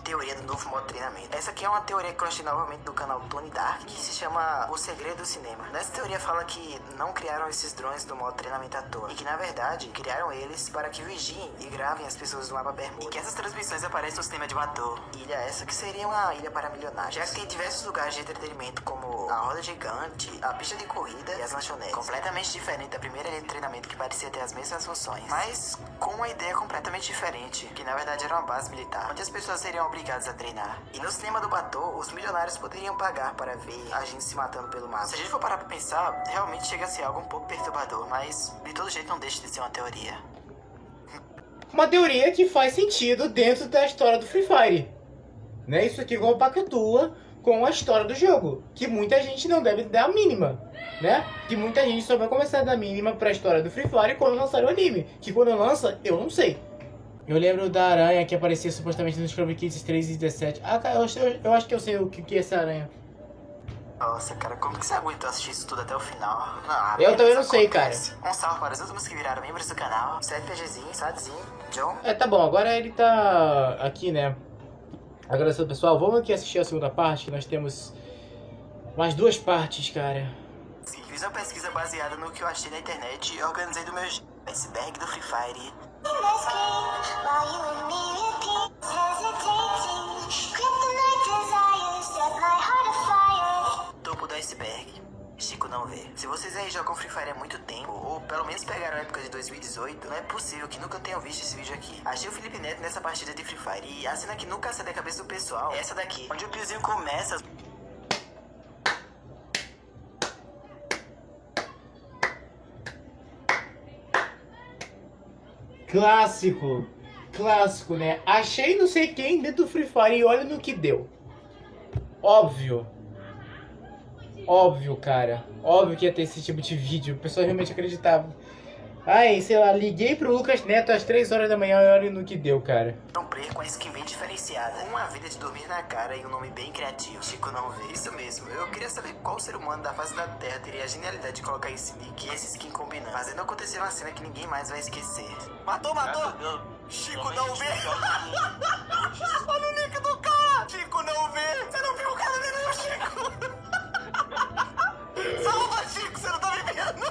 Teoria do novo modo de treinamento. Essa aqui é uma teoria que eu achei novamente do canal Tony Dark, que se chama O Segredo do Cinema. Nessa teoria fala que não criaram esses drones do modo treinamento à toa, e que na verdade criaram eles para que vigiem e gravem as pessoas do mapa Bermuda, e que essas transmissões aparecem no sistema de Bator. Ilha essa que seria uma ilha para milionários, já que tem diversos lugares de entretenimento como a roda gigante, a pista de corrida e as lanchonetes. Completamente diferente da primeira ilha de treinamento, que parecia ter as mesmas funções, mas com uma ideia completamente diferente, que na verdade era uma base militar, onde as pessoas seriam obrigadas a treinar. E no cinema do Bator, os milionários poderiam pagar para ver a gente se matando pelo mapa. Se a gente for parar pra pensar, realmente chega a ser algo um pouco perturbador, mas de todo jeito não deixa de ser uma teoria. Uma teoria que faz sentido dentro da história do Free Fire, né? Isso aqui compactua com a história do jogo, que muita gente não deve dar a mínima, né? Que muita gente só vai começar a dar a mínima pra história do Free Fire quando lançar o anime, que quando lança, eu não sei. Eu lembro da aranha que aparecia supostamente nos Chrome Kids 3 e 17. Ah, cara, eu acho que eu sei o que é essa aranha. Nossa, cara, como que você aguentou assistir isso tudo até o final? Não, eu também não sei, cara. Um salve para os últimos que viraram membros do canal. CFPGzinho, Sadzinho, John. Tá bom, agora ele tá aqui, né? Agradecendo, pessoal. Vamos aqui assistir a segunda parte, que nós temos mais 2 partes, cara. Sim, fiz uma pesquisa baseada no que eu achei na internet e organizei do meu iceberg do Free Fire. Topo do iceberg. Chico não vê. Se vocês aí jogam Free Fire há muito tempo, ou pelo menos pegaram a época de 2018, não é possível que nunca tenham visto esse vídeo aqui. Achei o Felipe Neto nessa partida de Free Fire, e a cena que nunca sai da cabeça do pessoal é essa daqui, onde o Piozinho começa... Clássico, né? Achei não sei quem dentro do Free Fire e olha no que deu. Óbvio, cara. Óbvio que ia ter esse tipo de vídeo. O pessoal realmente acreditava. Ai, sei lá, liguei pro Lucas Neto às 3 horas da manhã e olha no que deu, cara. Um player com a skin bem diferenciada, uma vida de dormir na cara e um nome bem criativo. Chico não vê. Isso mesmo, eu queria saber qual ser humano da face da Terra teria a genialidade de colocar esse nick e esse skin combinando, fazendo acontecer uma cena que ninguém mais vai esquecer. Matou! Chico não vê! Olha o nick do cara! Chico não vê! Você não viu o cara dele, não, Chico? Salva, Chico! Você não tá me vendo?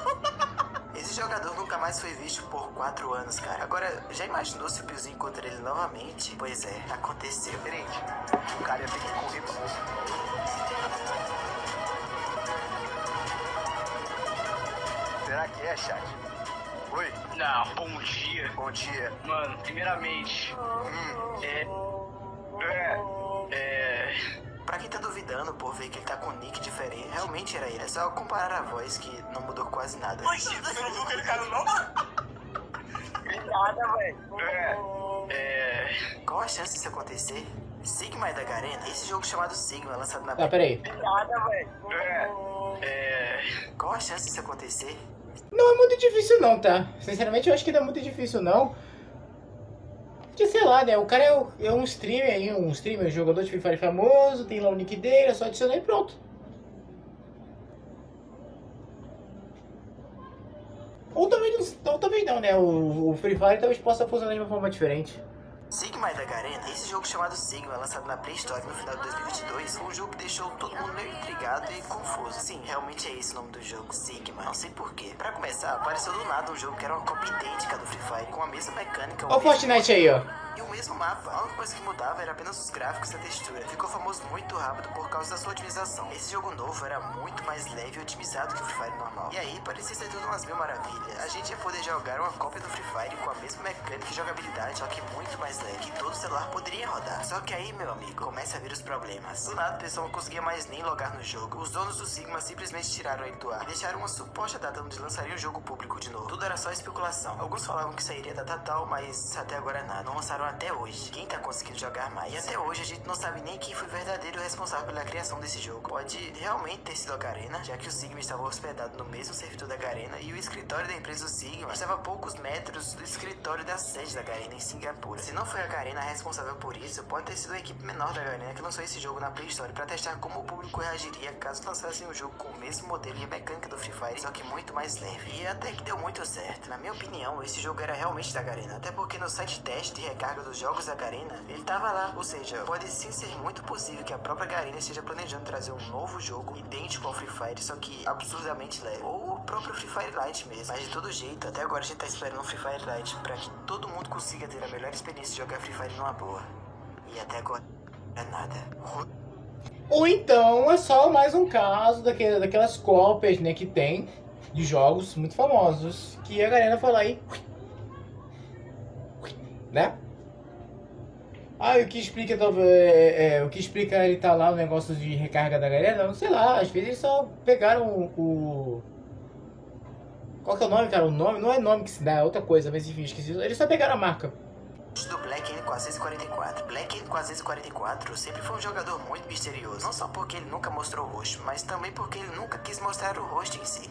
Esse jogador nunca mais foi visto por 4 anos, cara. Agora, já imaginou se o Piozinho encontra ele novamente? Pois é, aconteceu. Diferente. O cara ia ter que correr pra você. Será que é, chat? Oi? Não, bom dia. Bom dia. Mano, primeiramente... Pra quem tá duvidando por ver que ele tá com um nick diferente, realmente era ele. É só comparar a voz que não mudou quase nada. Oxi, você não viu que ele caiu não? Nada, velho. Qual a chance disso acontecer? Sigma é da Garena? Esse jogo chamado Sigma, lançado na... Peraí. Nada, velho. Qual a chance disso acontecer? Não é muito difícil não, tá? Sinceramente, eu acho que não é muito difícil não. Porque, sei lá, né? O cara é um streamer aí, um jogador de Free Fire famoso, tem lá o nick dele, é só adicionar e pronto. Ou talvez não, né? O Free Fire talvez possa funcionar de uma forma diferente. Sigma é da Garena? Esse jogo chamado Sigma, lançado na Play Store no final de 2022, foi um jogo que deixou todo mundo meio intrigado e confuso. Sim, realmente é esse o nome do jogo, Sigma. Não sei porquê. Pra começar, apareceu do nada um jogo que era uma cópia idêntica do Free Fire, com a mesma mecânica... Olha o Fortnite aí, ó. E o mesmo mapa. A única coisa que mudava era apenas os gráficos e a textura. Ficou famoso muito rápido por causa da sua otimização. Esse jogo novo era muito mais leve e otimizado que o Free Fire normal. E aí, parecia ser tudo umas mil maravilhas. A gente ia poder jogar uma cópia do Free Fire com a mesma mecânica e jogabilidade, só que muito mais leve, que todo celular poderia rodar. Só que aí, meu amigo, começa a vir os problemas. Do nada, o pessoal não conseguia mais nem logar no jogo. Os donos do Sigma simplesmente tiraram ele do ar e deixaram uma suposta data onde lançaria o jogo público de novo. Tudo era só especulação. Alguns falavam que sairia data tal, mas até agora nada. Não lançaram até hoje. Quem tá conseguindo jogar mais? E até hoje a gente não sabe nem quem foi o verdadeiro responsável pela criação desse jogo. Pode realmente ter sido a Garena, já que o Sigma estava hospedado no mesmo servidor da Garena e o escritório da empresa do Sigma estava a poucos metros do escritório da sede da Garena em Singapura. Se não foi a Garena a responsável por isso pode ter sido a equipe menor da Garena que lançou esse jogo na Play Store pra testar como o público reagiria caso lançassem um jogo com o mesmo modelo e mecânica do Free Fire, só que muito mais leve. E até que deu muito certo. Na minha opinião, esse jogo era realmente da Garena, até porque no site teste de recarga dos jogos da Garena, ele tava lá. Ou seja, pode sim ser muito possível que a própria Garena esteja planejando trazer um novo jogo idêntico ao Free Fire, só que absurdamente leve. Ou o próprio Free Fire Lite mesmo. Mas de todo jeito, até agora a gente tá esperando um Free Fire Lite pra que todo mundo consiga ter a melhor experiência de jogar Free Fire numa boa. E até agora, é nada. Ou então é só mais um caso daquelas cópias, né, que tem de jogos muito famosos que a Garena foi lá e... né? Ah, o que explica o que explica ele tá lá o negócio de recarga da Garena? Não sei lá, às vezes eles só pegaram o... Qual que é o nome, cara? O nome não é nome que se dá, é outra coisa, mas enfim, esqueci. Eles só pegaram a marca. Do Black N444. Black N444 sempre foi um jogador muito misterioso. Não só porque ele nunca mostrou o rosto, mas também porque ele nunca quis mostrar o rosto em si.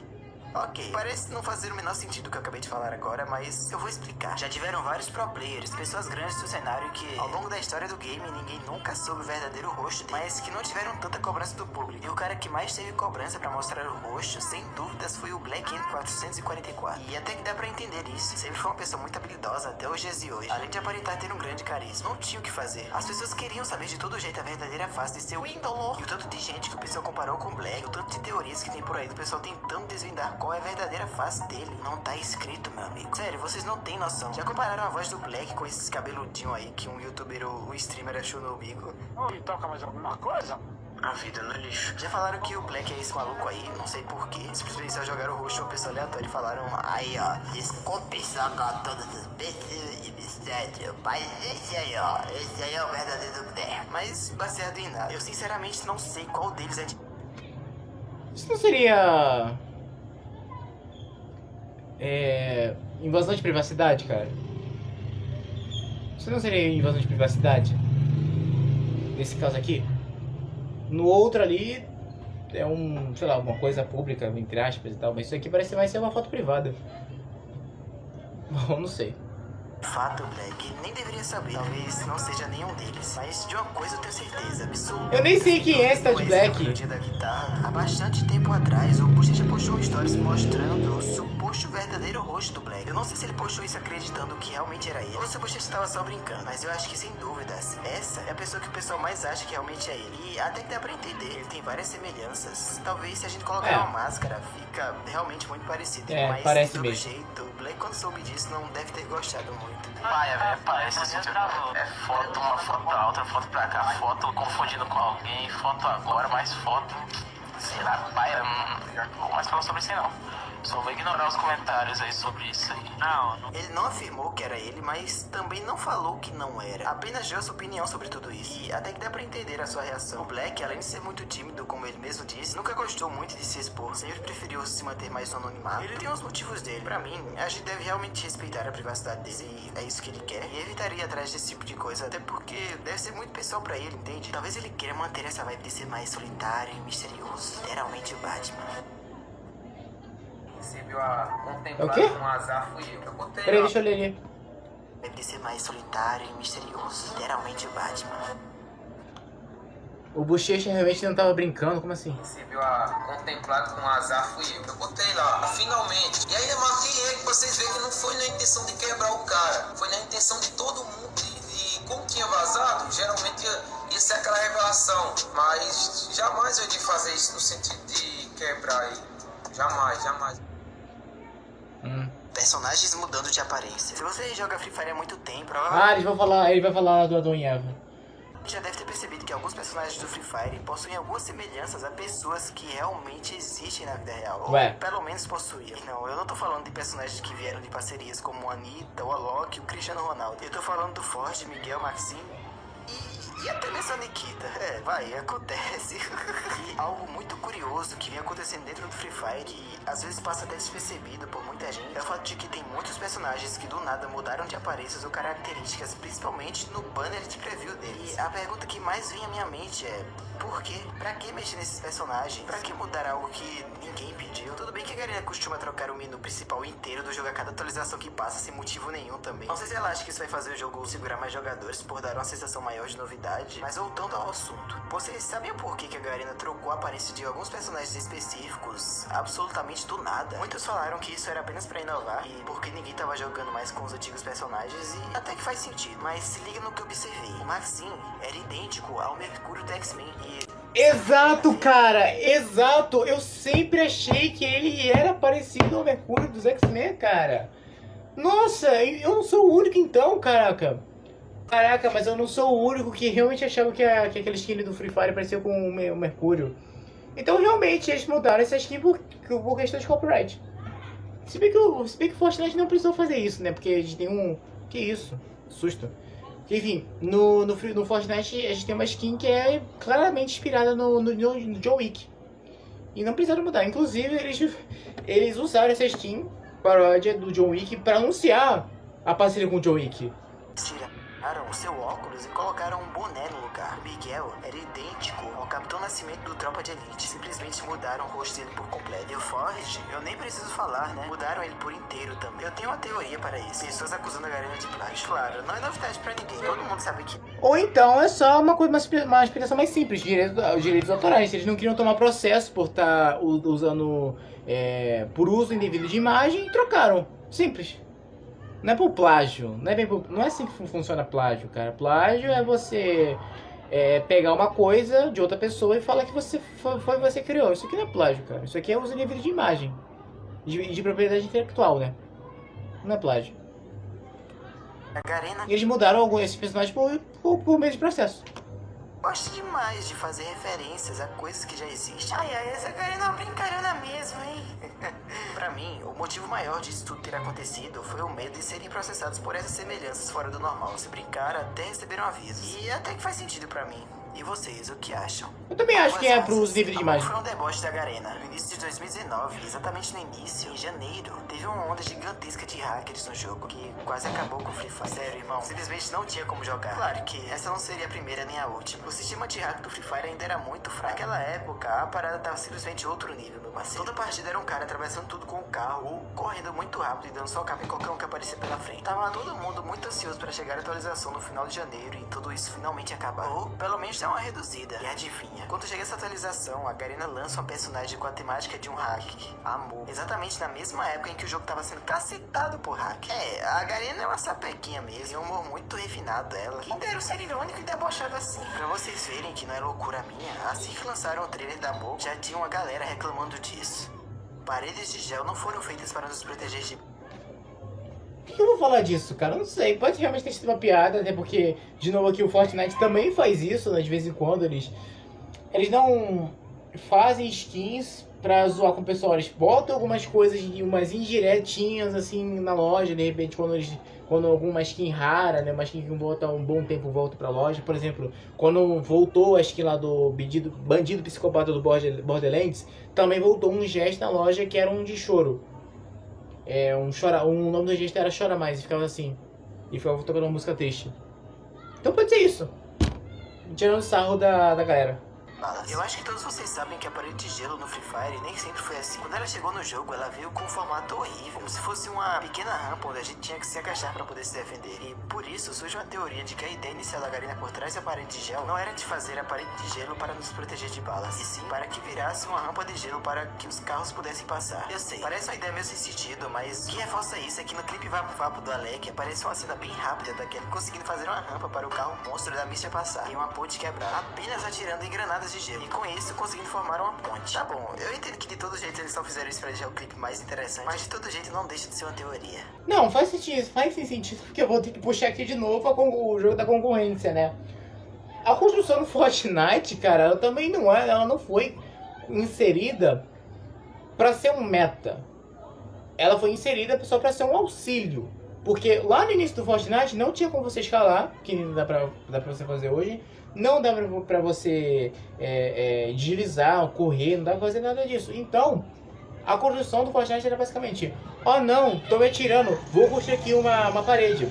Ok, parece não fazer o menor sentido o que eu acabei de falar agora, mas eu vou explicar. Já tiveram vários pro players, pessoas grandes do cenário que, ao longo da história do game, ninguém nunca soube o verdadeiro rosto dele, mas que não tiveram tanta cobrança do público. E o cara que mais teve cobrança pra mostrar o rosto, sem dúvidas, foi o Black N444. E até que dá pra entender isso. Sempre foi uma pessoa muito habilidosa até os dias de hoje. Além de aparentar ter um grande carisma, não tinha o que fazer. As pessoas queriam saber de todo jeito a verdadeira face de seu ídolo. E o tanto de gente que o pessoal comparou com o Black, o tanto de teorias que tem por aí do pessoal tentando desvendar qual é a verdadeira face dele. Não tá escrito, meu amigo. Sério, vocês não têm noção. Já compararam a voz do Black com esses cabeludinhos aí que um youtuber ou um streamer achou no umbigo? E toca mais alguma coisa? A vida no lixo. Já falaram que o Black é esse maluco aí, não sei porquê. Simplesmente só jogaram o rosto de uma pessoa aleatória e falaram: aí ó, desculpe só com todas as pessoas de mistério, mas esse aí ó, esse aí é o verdadeiro Black. Mas baseado em nada, eu sinceramente não sei qual deles é de... Isso não seria... invasão de privacidade, cara? Isso não seria invasão de privacidade? Nesse caso aqui? No outro ali é sei lá, uma coisa pública, entre aspas e tal, mas isso aqui parece mais ser uma foto privada. Bom, não sei. Fato, Black, nem deveria saber. Talvez não seja nenhum deles, mas de uma coisa eu tenho certeza absoluta. Eu nem sei quem é esse tal de Black. No dia da guitarra, há bastante tempo atrás, o Bochecha postou stories mostrando o suposto verdadeiro rosto do Black. Eu não sei se ele postou isso acreditando que realmente era ele, ou se o Bochecha estava só brincando, mas eu acho que sem dúvidas, essa é a pessoa que o pessoal mais acha que realmente é ele. E até que dá pra entender, ele tem várias semelhanças. Talvez se a gente colocar uma máscara, fica realmente muito parecido. Mas parece de todo mesmo. jeito, o Black quando soube disso não deve ter gostado muito. Paia, velho, parece assim, tipo, é foto, uma foto pra outra, foto pra cá, foto confundindo com alguém, foto agora, mais foto, sei lá, paia, não vou mais falar sobre isso aí não. Só vou ignorar os comentários aí sobre isso aí. Não. Ele não afirmou que era ele, mas também não falou que não era. Apenas deu a sua opinião sobre tudo isso. E até que dá pra entender a sua reação. O Black, além de ser muito tímido, como ele mesmo disse, nunca gostou muito de se expor. Sempre preferiu se manter mais no anonimato. Ele tem os motivos dele. Pra mim, a gente deve realmente respeitar a privacidade dele. E é isso que ele quer. E evitaria ir atrás desse tipo de coisa. Até porque deve ser muito pessoal pra ele, entende? Talvez ele queira manter essa vibe de ser mais solitário e misterioso. Literalmente o Batman. Recebeu a É o quê? um azar, fui eu. Eu botei Peraí, deixa eu ler ali. Deve ser mais solitário e misterioso. Literalmente o Batman. O Bochecha realmente não tava brincando, como assim? Recebeu a contemplado com um azar, fui eu. Eu botei lá, finalmente. E ainda marquei ele pra vocês verem que não foi na intenção de quebrar o cara. Foi na intenção de todo mundo. E como tinha vazado, geralmente ia ser aquela revelação. Mas jamais eu iria fazer isso no sentido de quebrar ele. Jamais. Personagens mudando de aparência. Se você joga Free Fire há muito tempo, ele vai falar do Adão e Eva. Já deve ter percebido que alguns personagens do Free Fire possuem algumas semelhanças a pessoas que realmente existem na vida real. Ué. Ou pelo menos possuíam. E não, eu não tô falando de personagens que vieram de parcerias como a Anitta, o Alok e o Cristiano Ronaldo. Eu tô falando do Ford, Miguel, Maxime e e até mesmo a Nikita. Acontece. E algo muito curioso que vem acontecendo dentro do Free Fire e às vezes passa até despercebido por muita gente é o fato de que tem muitos personagens que do nada mudaram de aparências ou características, principalmente no banner de preview deles. E a pergunta que mais vem à minha mente é: por quê? Pra que mexer nesses personagens? Pra que mudar algo que ninguém pediu? Tudo bem que a Garena costuma trocar o menu principal inteiro do jogo a cada atualização que passa sem motivo nenhum também. Não sei se ela acha que isso vai fazer o jogo segurar mais jogadores por dar uma sensação maior de novidade, mas voltando ao assunto, vocês sabem por que a Garena trocou a aparência de alguns personagens específicos absolutamente do nada? Muitos falaram que isso era apenas pra inovar e porque ninguém tava jogando mais com os antigos personagens, e até que faz sentido, mas se liga no que eu observei. O Maxim era idêntico ao Mercúrio do X-Men e... Exato, cara, exato. Eu sempre achei que ele era parecido ao Mercúrio dos X-Men, cara. Nossa, eu não sou o único então, caraca. Caraca, mas eu não sou o único que realmente achava que aquele skin do Free Fire parecia com o Mercúrio. Então realmente eles mudaram essa skin por questão de copyright. Se bem que o Fortnite não precisou fazer isso, né? Porque a gente tem um... Que isso? Susto. Enfim, no Fortnite a gente tem uma skin que é claramente inspirada no John Wick. E não precisaram mudar. Inclusive, eles usaram essa skin, paródia do John Wick, para anunciar a parceria com o John Wick. Tiraram o seu óculos e colocaram um boné no lugar. Miguel era idêntico ao Capitão Nascimento do Tropa de Elite. Simplesmente mudaram o rosto dele por completo. E o Forrest, eu nem preciso falar, né? Mudaram ele por inteiro também. Eu tenho uma teoria para isso. Pessoas acusando a Garena de plágio. Claro, não é novidade pra ninguém. Todo mundo sabe que... Ou então é só uma explicação mais simples. Direitos autorais. Eles não queriam tomar processo por estar usando... por uso indevido de imagem e trocaram. Simples. Não é por plágio, não é assim que funciona plágio, cara. Plágio é você pegar uma coisa de outra pessoa e falar que foi você que criou. Isso aqui não é plágio, cara. Isso aqui é uso indevido de imagem. De propriedade intelectual, né? Não é plágio. A Garena... Eles mudaram esse personagem por meio de processo. Gosto demais de fazer referências a coisas que já existem. Ai, essa Garena é uma brincalhona mesmo, hein? Pra mim, o motivo maior disso tudo ter acontecido foi o medo de serem processados por essas semelhanças fora do normal. Se brincar, até receberam avisos. E até que faz sentido pra mim. E vocês, o que acham? Eu também acho que é pro uso livre de imagem. Foi um deboche da Garena. No início de 2019, exatamente no início, em janeiro, teve uma onda gigantesca de hackers no jogo que quase acabou com o Free Fire. Sério, irmão, simplesmente não tinha como jogar. Claro que essa não seria a primeira nem a última. O sistema de hack do Free Fire ainda era muito fraco. Naquela época, a parada tava simplesmente outro nível, meu parceiro. Toda partida era um cara atravessando tudo com o carro ou correndo muito rápido e dando só capa em qualquer um que aparecia pela frente. Tava todo mundo muito ansioso pra chegar a atualização no final de janeiro e tudo isso finalmente acabar. Ou pelo menos dar uma reduzida. E adivinha, quando chega essa atualização, a Garena lança uma personagem com a temática de um hack, Amor. Exatamente na mesma época em que o jogo tava sendo cacetado por hack. A Garena é uma sapequinha mesmo, e um humor muito refinado dela. Quem dera ser irônico e debochado assim. Pra vocês verem que não é loucura minha, assim que lançaram o trailer da Amor, já tinha uma galera reclamando disso. Paredes de gel não foram feitas para nos proteger de... Por que eu vou falar disso, cara? Eu não sei. Pode realmente ter sido uma piada, até porque, de novo aqui, o Fortnite também faz isso, né? De vez em quando eles não fazem skins pra zoar com o pessoal. Eles botam algumas coisas, umas indiretinhas, assim, na loja. De repente, quando alguma skin rara, né? Uma skin que volta um bom tempo volta pra loja. Por exemplo, quando voltou a skin lá do Bandido Psicopata do Borderlands, também voltou um gesto na loja que era um de choro. O nome do gesto era Chora Mais, e ficava assim. E ficava tocando uma música triste. Então pode ser isso. Tirando sarro da galera. Eu acho que todos vocês sabem que a parede de gelo no Free Fire nem sempre foi assim. Quando ela chegou no jogo, ela veio com um formato horrível, como se fosse uma pequena rampa onde a gente tinha que se agachar para poder se defender. E por isso surge uma teoria de que a ideia inicial da Garena por trás da parede de gelo não era de fazer a parede de gelo para nos proteger de balas, e sim para que virasse uma rampa de gelo para que os carros pudessem passar. Eu sei, parece uma ideia meio sem sentido, mas o que reforça isso é que no clipe Vapo Vapo do Alec aparece uma cena bem rápida daquele conseguindo fazer uma rampa para o carro monstro da Misha passar e uma ponte quebrar, apenas atirando em granadas de gelo. E com isso conseguindo formar uma ponte. Tá bom, eu entendo que de todo jeito eles só fizeram isso pra deixar o clipe mais interessante, mas de todo jeito não deixa de ser uma teoria. Não, faz sentido, porque eu vou ter que puxar aqui de novo o jogo da concorrência, né? A construção do Fortnite, cara, ela também ela não foi inserida pra ser um meta. Ela foi inserida só pra ser um auxílio. Porque lá no início do Fortnite não tinha como você escalar, que dá pra você fazer hoje. Não dá pra você deslizar, correr, não dá pra fazer nada disso. Então, a construção do Fortnite era basicamente: oh não, tô me atirando, vou construir aqui uma parede.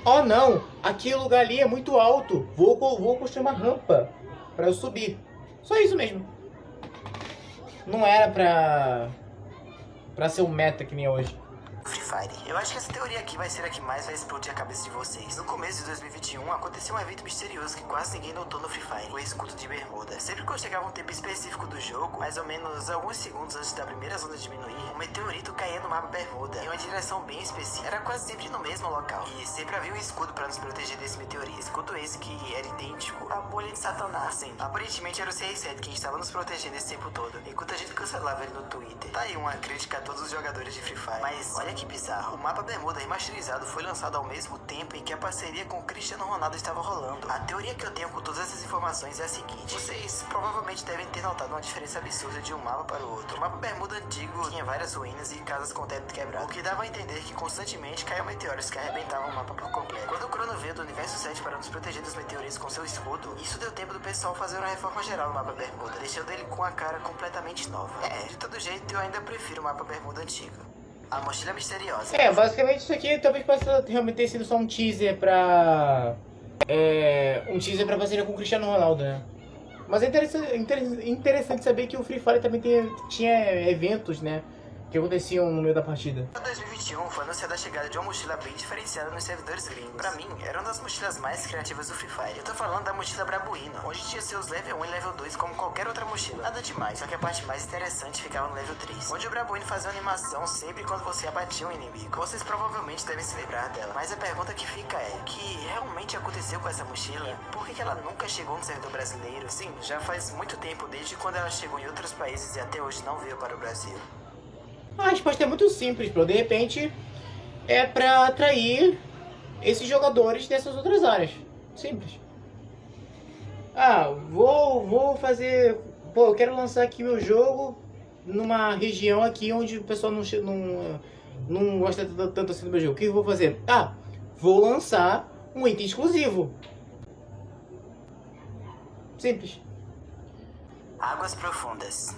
Oh não, aquele lugar ali é muito alto, vou construir uma rampa pra eu subir. Só isso mesmo. Não era pra ser um meta que nem hoje. Free Fire. Eu acho que essa teoria aqui vai ser a que mais vai explodir a cabeça de vocês. No começo de 2021, aconteceu um evento misterioso que quase ninguém notou no Free Fire, o escudo de bermuda. Sempre que chegava um tempo específico do jogo, mais ou menos alguns segundos antes da primeira zona diminuir, um meteorito caía no mapa bermuda, em uma direção bem específica. Era quase sempre no mesmo local, e sempre havia um escudo para nos proteger desse meteorito. Escudo esse que era idêntico à bolha de Satanás. Sim, aparentemente era o CR7 quem estava nos protegendo esse tempo todo, enquanto a gente cancelava ele no Twitter. Tá aí uma crítica a todos os jogadores de Free Fire. Mas olha que bizarro, o mapa bermuda remasterizado foi lançado ao mesmo tempo em que a parceria com o Cristiano Ronaldo estava rolando. A teoria que eu tenho com todas essas informações é a seguinte: vocês provavelmente devem ter notado uma diferença absurda de um mapa para o outro. O mapa bermuda antigo tinha várias ruínas e casas com teto quebrado, o que dava a entender que constantemente caíam meteoros que arrebentavam o mapa por completo. Quando o Crono veio do Universo 7 para nos proteger dos meteoritos com seu escudo, isso deu tempo do pessoal fazer uma reforma geral no mapa bermuda, deixando ele com a cara completamente nova. De todo jeito eu ainda prefiro o mapa bermuda antigo. A mochila misteriosa. Basicamente isso aqui talvez possa realmente ter sido só um teaser pra... um teaser pra parceria com o Cristiano Ronaldo, né? Mas é interessante saber que o Free Fire também tinha eventos, né? Que aconteciam no meio da partida. Em 2021 foi anunciada a chegada de uma mochila bem diferenciada nos servidores gringos. Pra mim, era uma das mochilas mais criativas do Free Fire. Eu tô falando da mochila Brabuino, onde tinha seus level 1 e level 2 como qualquer outra mochila. Nada demais, só que a parte mais interessante ficava no level 3, onde o Brabuino fazia uma animação sempre quando você abatia um inimigo. Vocês provavelmente devem se lembrar dela, mas a pergunta que fica é: o que realmente aconteceu com essa mochila? Por que ela nunca chegou no servidor brasileiro? Sim, já faz muito tempo, desde quando ela chegou em outros países e até hoje não veio para o Brasil. A resposta é muito simples, bro. De repente é pra atrair esses jogadores dessas outras áreas. Simples. Vou fazer... Pô, eu quero lançar aqui meu jogo numa região aqui onde o pessoal não gosta tanto assim do meu jogo. O que eu vou fazer? Vou lançar um item exclusivo. Simples. Águas profundas.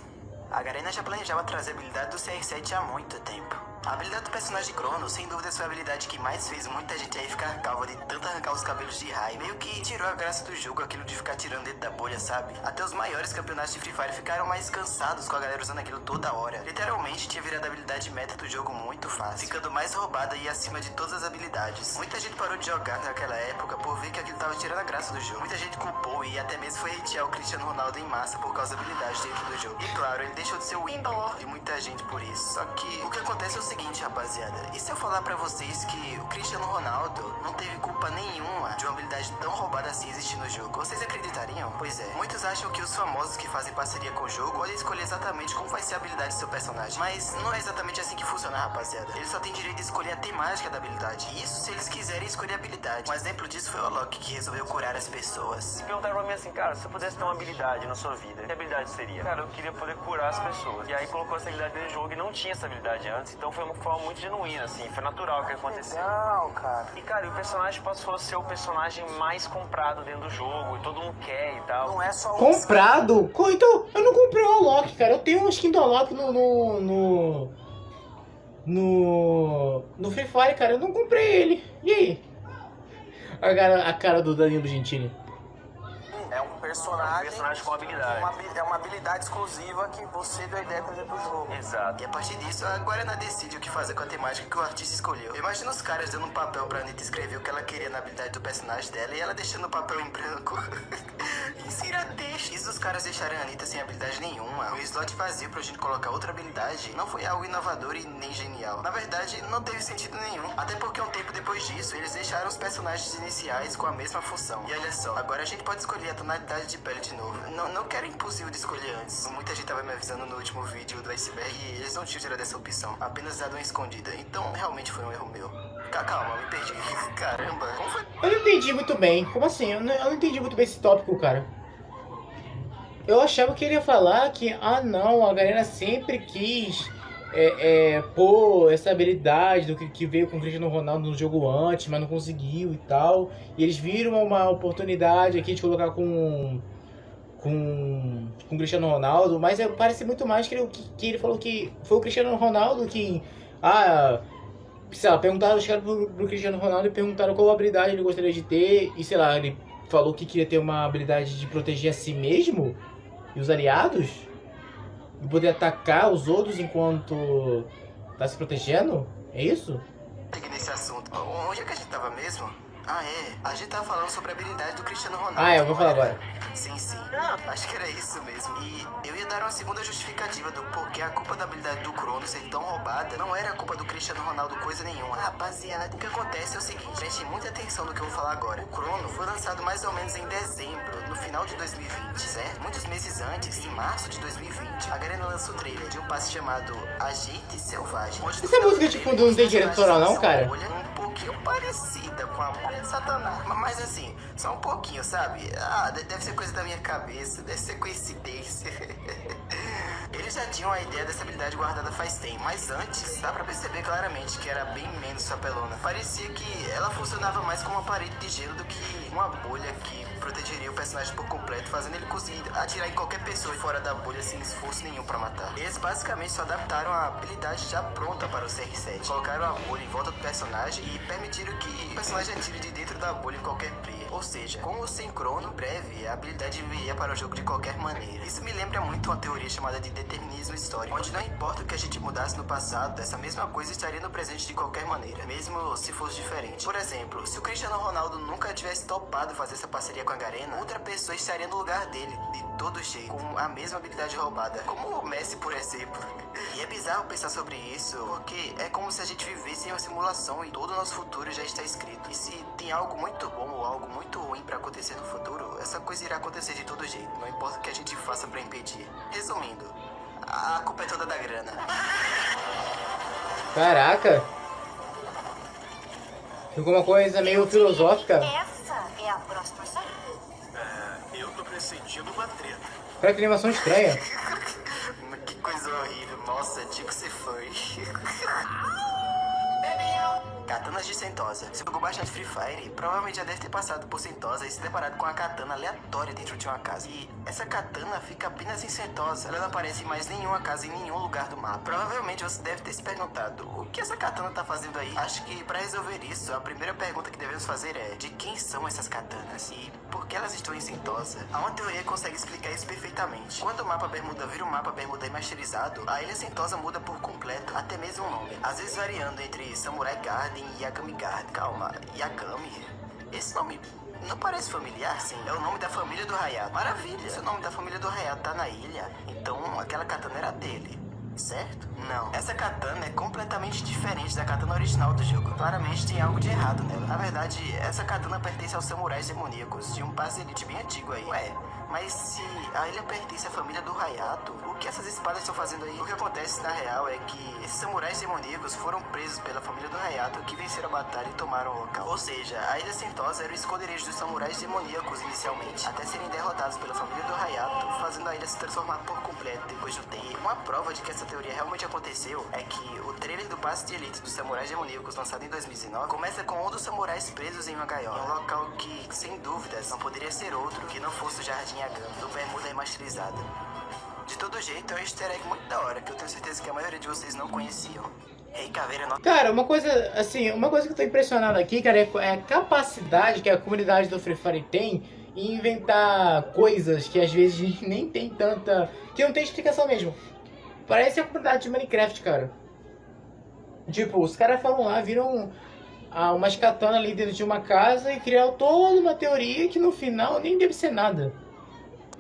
A Garena já planejava trazer a habilidade do CR7 há muito tempo. A habilidade do personagem Crono, sem dúvida, foi a habilidade que mais fez muita gente aí ficar calva de tanto arrancar os cabelos de raio. Meio que tirou a graça do jogo aquilo de ficar tirando dentro da bolha, sabe? Até os maiores campeonatos de Free Fire ficaram mais cansados com a galera usando aquilo toda hora. Literalmente tinha virado a habilidade meta do jogo muito fácil, ficando mais roubada e acima de todas as habilidades. Muita gente parou de jogar naquela época por ver que aquilo tava tirando a graça do jogo. Muita gente culpou e até mesmo foi hatear o Cristiano Ronaldo em massa por causa da habilidade dentro do jogo. E claro, ele deixou de ser o ídolo de muita gente por isso. Só que o que acontece é o seguinte, rapaziada: e se eu falar pra vocês que o Cristiano Ronaldo não teve culpa nenhuma de uma habilidade tão roubada assim existir no jogo? Vocês acreditariam? Pois é, muitos acham que os famosos que fazem parceria com o jogo podem escolher exatamente como vai ser a habilidade do seu personagem. Mas não é exatamente assim que funciona, rapaziada. Eles só têm direito de escolher a temática da habilidade. Isso se eles quiserem escolher a habilidade. Um exemplo disso foi o Alok, que resolveu curar as pessoas. Perguntaram pra mim assim: cara, se você pudesse ter uma habilidade na sua vida, que habilidade seria? Cara, eu queria poder curar as pessoas. E aí colocou essa habilidade no jogo e não tinha essa habilidade antes. Então foi uma forma muito genuína, assim. Foi natural que aconteceu. Legal, cara. E, cara, o personagem passou ser o personagem mais comprado dentro do jogo. E todo mundo quer e tal. Não é só o... Comprado? Então, eu não comprei o Alok, cara. Eu tenho uma skin do Alok no Free Fire, cara. Eu não comprei ele. E aí? A cara do Danilo Gentili. É um personagem com habilidade. É uma habilidade exclusiva que você deu a ideia pra dentro do jogo. Exato. E a partir disso, a Guarana decide o que fazer com a temática que o artista escolheu. Imagina os caras dando um papel pra Anitta escrever o que ela queria na habilidade do personagem dela e ela deixando o papel em branco. Insira texto. Isso os caras deixarem a Anitta sem habilidade nenhuma, um slot vazio pra gente colocar outra habilidade, não foi algo inovador e nem genial. Na verdade, não teve sentido nenhum. Até porque um tempo depois disso, eles deixaram os personagens iniciais com a mesma função. E olha só, agora a gente pode escolher a tonalidade de pele de novo. Não que era impossível de escolher antes. Muita gente tava me avisando no último vídeo do iceberg e eles não tinham tirado essa opção, apenas dado uma escondida. Então realmente foi um erro meu. Calma, me perdi. Caramba, como foi? Eu não entendi muito bem. Como assim? Eu não entendi muito bem esse tópico, cara. Eu achava que ele ia falar que, não, a galera sempre quis pôr essa habilidade do que veio com o Cristiano Ronaldo no jogo antes, mas não conseguiu e tal. E eles viram uma oportunidade aqui de colocar com o Cristiano Ronaldo, mas parece muito mais que ele falou que foi o Cristiano Ronaldo que... sei lá, perguntaram, chegaram pro Cristiano Ronaldo e perguntaram qual habilidade ele gostaria de ter. E sei lá, ele falou que queria ter uma habilidade de proteger a si mesmo e os aliados. E poder atacar os outros enquanto tá se protegendo? É isso? Nesse assunto. Onde é que a gente tava mesmo? A gente tava falando sobre a habilidade do Cristiano Ronaldo. Eu vou falar agora. Sim. Acho que era isso mesmo. E eu ia dar uma segunda justificativa do porquê a culpa da habilidade do Crono ser tão roubada não era culpa do Cristiano Ronaldo coisa nenhuma. Rapaziada, o que acontece é o seguinte, prestem muita atenção no que eu vou falar agora. O Crono foi lançado mais ou menos em dezembro, no final de 2020, certo? Muitos meses antes, em março de 2020, a Garena lançou o trailer de um passe chamado Agente Selvagem. Essa música tipo não tem direito autoral não, cara? Um pouquinho parecida com a mulher de Satanás. Mas assim, só um pouquinho, sabe? Deve ser coisa da minha cabeça, deve ser coincidência. Eles já tinham a ideia dessa habilidade guardada faz tempo, mas antes dá pra perceber claramente que era bem menos papelona. Parecia que ela funcionava mais como uma parede de gelo do que uma bolha que protegeria o personagem por completo, fazendo ele conseguir atirar em qualquer pessoa fora da bolha sem esforço nenhum pra matar. Eles basicamente só adaptaram a habilidade já pronta para o CR7. Colocaram a bolha em volta do personagem e permitiram que o personagem atire de dentro da bolha em qualquer player. Ou seja, com o sem crono, breve, a habilidade viria para o jogo de qualquer maneira. Isso me lembra muito uma teoria chamada de determinismo histórico, onde não importa o que a gente mudasse no passado, essa mesma coisa estaria no presente de qualquer maneira, mesmo se fosse diferente. Por exemplo, se o Cristiano Ronaldo nunca tivesse topado fazer essa parceria com a Garena, outra pessoa estaria no lugar dele, de todo jeito, com a mesma habilidade roubada, como o Messi, por exemplo. E é bizarro pensar sobre isso, porque é como se a gente vivesse em uma simulação e todo o nosso futuro já está escrito. E se tem algo muito bom ou algo muito ruim pra acontecer no futuro, essa coisa irá acontecer de todo jeito, não importa o que a gente faça pra impedir. Resumindo, a culpa é toda da grana. Caraca! Ficou uma coisa meio filosófica. Essa é a próxima saída. Eu tô pressentindo uma treta. Cara, que animação estranha. Que coisa horrível. Nossa, digo que você foi. Katanas de Sentosa. Se jogou bastante Free Fire, provavelmente já deve ter passado por Sentosa e se deparado com uma katana aleatória dentro de uma casa. E essa katana fica apenas em Sentosa. Ela não aparece em mais nenhuma casa em nenhum lugar do mapa. Provavelmente você deve ter se perguntado, o que essa katana tá fazendo aí? Acho que pra resolver isso, a primeira pergunta que devemos fazer é, de quem são essas katanas? E por que elas estão em Sentosa? Há uma teoria que consegue explicar isso perfeitamente. Quando o mapa Bermuda vira um mapa Bermuda remasterizado, a ilha Sentosa muda por completo, até mesmo o nome. Às vezes variando entre Samurai Garden e Yagami Garden. Calma, Yagami? Esse nome não parece familiar? Sim, é o nome da família do Hayato. Maravilha, se o nome da família do Hayato tá na ilha, então aquela katana era dele, certo? Não, essa katana é completamente diferente da katana original do jogo. Claramente tem algo de errado nela. Na verdade, essa katana pertence aos samurais demoníacos de um passe elite bem antigo aí. Ué, mas se a ilha pertence à família do Hayato, o que essas espadas estão fazendo aí? O que acontece na real é que esses samurais demoníacos foram presos pela família do Hayato, que venceram a batalha e tomaram o local. Ou seja, a ilha Sentosa era o esconderijo dos samurais demoníacos inicialmente, até serem derrotados pela família do Hayato, fazendo a ilha se transformar por completo depois de um tempo. Uma prova de que essa teoria realmente aconteceu é que o trailer do passe de elite dos samurais demoníacos lançado em 2019 começa com um dos samurais presos em uma gaiola, em um local que, sem dúvidas, não poderia ser outro que não fosse o Jardim Yagami, do Bermuda remasterizado. De todo jeito, é um easter egg muito da hora, que eu tenho certeza que a maioria de vocês não conheciam. Rei Caveira não... Cara, uma coisa que eu tô impressionado aqui, cara, é a capacidade que a comunidade do Free Fire tem em inventar coisas que às vezes nem tem tanta... que não tem explicação mesmo. Parece a comunidade de Minecraft, cara. Tipo, os caras foram lá, viram umas katanas ali dentro de uma casa e criaram toda uma teoria que no final nem deve ser nada.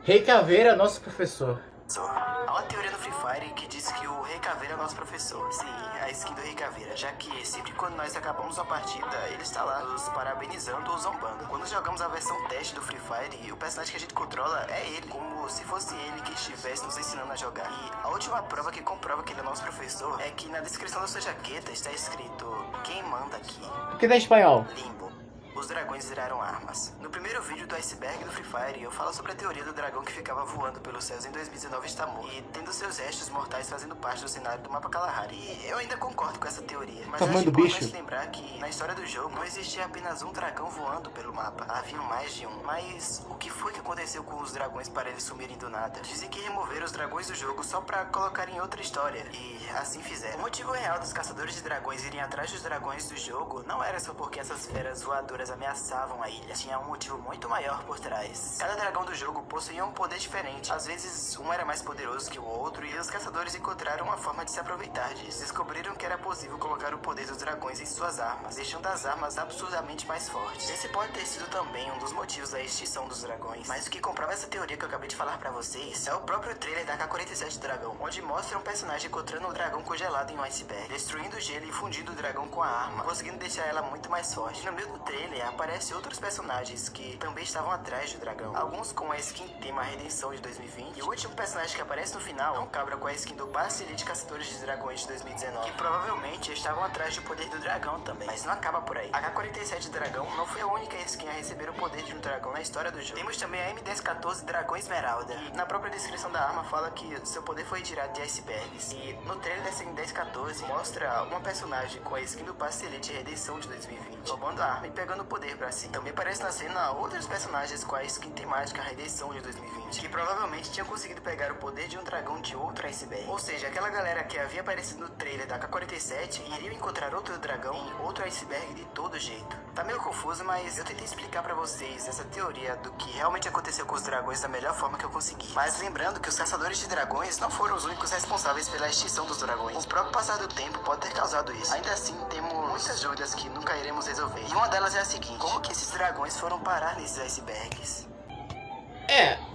Rei Caveira, nosso professor. Há uma teoria no Free Fire que diz que o Rei Caveira é nosso professor. Sim, a skin do Rei Caveira. Já que sempre quando nós acabamos uma partida, ele está lá nos parabenizando ou zombando. Quando jogamos a versão teste do Free Fire, o personagem que a gente controla é ele, como se fosse ele que estivesse nos ensinando a jogar. E a última prova que comprova que ele é nosso professor é que na descrição da sua jaqueta está escrito: quem manda aqui? O que dá em espanhol? Limbo. os dragões viraram armas. No primeiro vídeo do Iceberg do Free Fire, eu falo sobre a teoria do dragão que ficava voando pelos céus em 2019 está morto, e tendo seus restos mortais fazendo parte do cenário do mapa Kalahari. E eu ainda concordo com essa teoria, mas eu acho importante lembrar que na história do jogo não existia apenas um dragão voando pelo mapa, havia mais de um. Mas o que foi que aconteceu com os dragões para eles sumirem do nada? Dizem que removeram os dragões do jogo só pra colocar em outra história, e assim fizeram. O motivo real dos caçadores de dragões irem atrás dos dragões do jogo não era só porque essas feras voadoras ameaçavam a ilha, tinha um motivo muito maior por trás. Cada dragão do jogo possuía um poder diferente, às vezes um era mais poderoso que o outro, e os caçadores encontraram uma forma de se aproveitar disso. Descobriram que era possível colocar o poder dos dragões em suas armas, deixando as armas absurdamente mais fortes. Esse pode ter sido também um dos motivos da extinção dos dragões, mas o que comprova essa teoria que eu acabei de falar pra vocês é o próprio trailer da AK-47 Dragão, onde mostra um personagem encontrando um dragão congelado em um iceberg, destruindo o gelo e fundindo o dragão com a arma, conseguindo deixar ela muito mais forte. No meio do trailer aparecem outros personagens que também estavam atrás do dragão, alguns com a skin tema Redenção de 2020, e o último personagem que aparece no final é um cabra com a skin do Passe Elite Caçadores de Dragões de 2019, que provavelmente estavam atrás do poder do dragão também. Mas não acaba por aí. A AK-47 Dragão não foi a única skin a receber o poder de um dragão na história do jogo. Temos também a M1014 Dragão Esmeralda, e na própria descrição da arma fala que seu poder foi tirado de icebergs. E no trailer dessa M1014 mostra uma personagem com a skin do Passe Elite Redenção de 2020, roubando a arma e pegando o poder pra si. Também aparece na cena outros personagens com a skin temática Redenção de 2020, que provavelmente tinham conseguido pegar o poder de um dragão de outro iceberg. Ou seja, aquela galera que havia aparecido no trailer da AK-47 iriam encontrar outro dragão em outro iceberg de todo jeito. Tá meio confuso, mas eu tentei explicar pra vocês essa teoria do que realmente aconteceu com os dragões da melhor forma que eu consegui. Mas lembrando que os caçadores de dragões não foram os únicos responsáveis pela extinção dos dragões. O próprio passar do tempo pode ter causado isso. Ainda assim, temos muitas dúvidas que nunca iremos resolver. E uma delas é a seguinte: como que esses dragões foram parar nesses icebergs?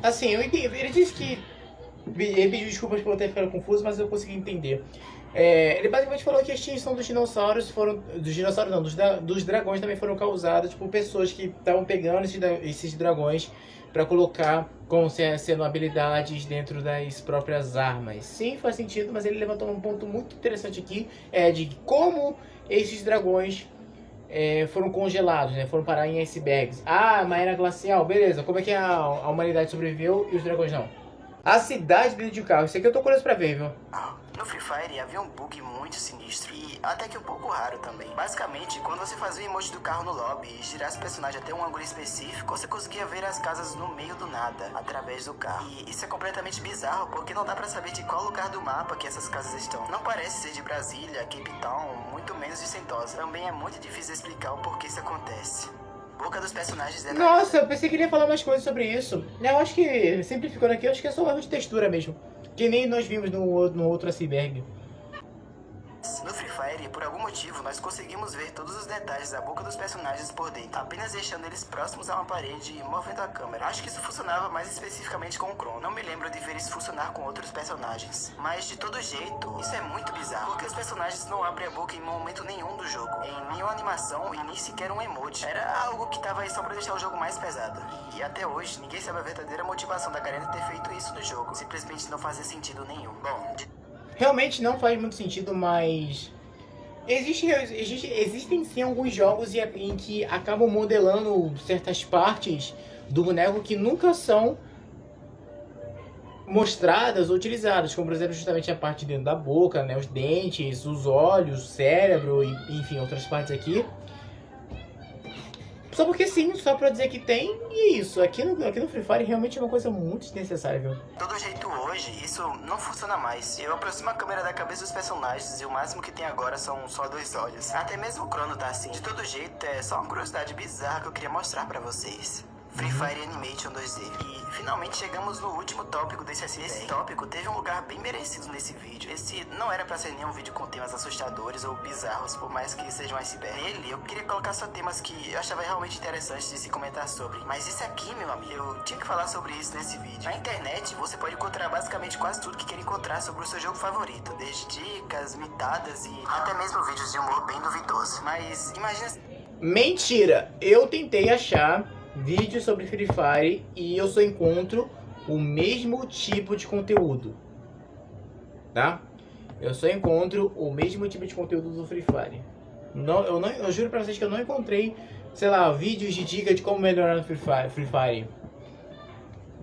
Assim, eu entendi. Ele disse que... Ele pediu desculpas por eu ter ficado confuso, mas eu consegui entender. Ele basicamente falou que a extinção dos dinossauros foram... Dos dinossauros não, dos dragões também foram causadas por pessoas que estavam pegando esses dragões para colocar como sendo habilidades dentro das próprias armas. Sim, faz sentido, mas ele levantou um ponto muito interessante aqui, de como esses dragões foram congelados, né? Foram parar em icebergs. Uma era glacial, beleza. Como é que a humanidade sobreviveu e os dragões não? A cidade dentro de um carro. Isso aqui eu tô curioso pra ver, viu? No Free Fire havia um bug muito sinistro e até que um pouco raro também. Basicamente, quando você fazia o emoji do carro no lobby e girasse o personagem até um ângulo específico, você conseguia ver as casas no meio do nada, através do carro. E isso é completamente bizarro, porque não dá pra saber de qual lugar do mapa que essas casas estão. Não parece ser de Brasília, Cape Town, muito menos de Sentosa. Também é muito difícil explicar o porquê isso acontece. Boca dos personagens detalhados. Nossa, eu pensei que ele ia falar mais coisas sobre isso. Eu acho que, simplificando aqui, eu acho que é só um erro de textura mesmo. Que nem nós vimos no outro iceberg. No Free Fire, por algum motivo, nós conseguimos ver todos os detalhes da boca dos personagens por dentro, apenas deixando eles próximos a uma parede e movendo a câmera. Acho que isso funcionava mais especificamente com o Chron. Não me lembro de ver isso funcionar com outros personagens. Mas, de todo jeito, isso é muito bizarro, porque os personagens não abrem a boca em momento nenhum do jogo, em nenhuma animação e nem sequer um emoji. Era algo que tava aí só pra deixar o jogo mais pesado. E até hoje, ninguém sabe a verdadeira motivação da Garena ter feito isso no jogo. Simplesmente não fazia sentido nenhum. Bom, realmente não faz muito sentido, mas existem sim alguns jogos em que acabam modelando certas partes do boneco que nunca são mostradas ou utilizadas, como por exemplo justamente a parte dentro da boca, né, os dentes, os olhos, o cérebro e enfim, outras partes aqui. Só porque sim, só pra dizer que tem, e isso. Aqui no Free Fire realmente é uma coisa muito desnecessária, viu? De todo jeito, hoje, isso não funciona mais. Eu aproximo a câmera da cabeça dos personagens e o máximo que tem agora são só 2 olhos. Até mesmo o Chrono tá assim. De todo jeito, é só uma curiosidade bizarra que eu queria mostrar pra vocês. Free Fire Animation 2D. E finalmente chegamos no último tópico desse iceberg. Esse tópico teve um lugar bem merecido nesse vídeo. Esse não era pra ser nenhum vídeo com temas assustadores ou bizarros, por mais que seja um iceberg. Nele, eu queria colocar só temas que eu achava realmente interessantes de se comentar sobre. Mas esse aqui, meu amigo, eu tinha que falar sobre isso nesse vídeo. Na internet, você pode encontrar basicamente quase tudo que quer encontrar sobre o seu jogo favorito. Desde dicas, mitadas e até mesmo vídeos de humor bem duvidoso. Mas imagina... Mentira! Eu tentei achar vídeos sobre Free Fire e eu só encontro o mesmo tipo de conteúdo, tá? Eu só encontro o mesmo tipo de conteúdo do Free Fire. Eu juro pra vocês que eu não encontrei sei lá, vídeos de dica de como melhorar no Free Fire.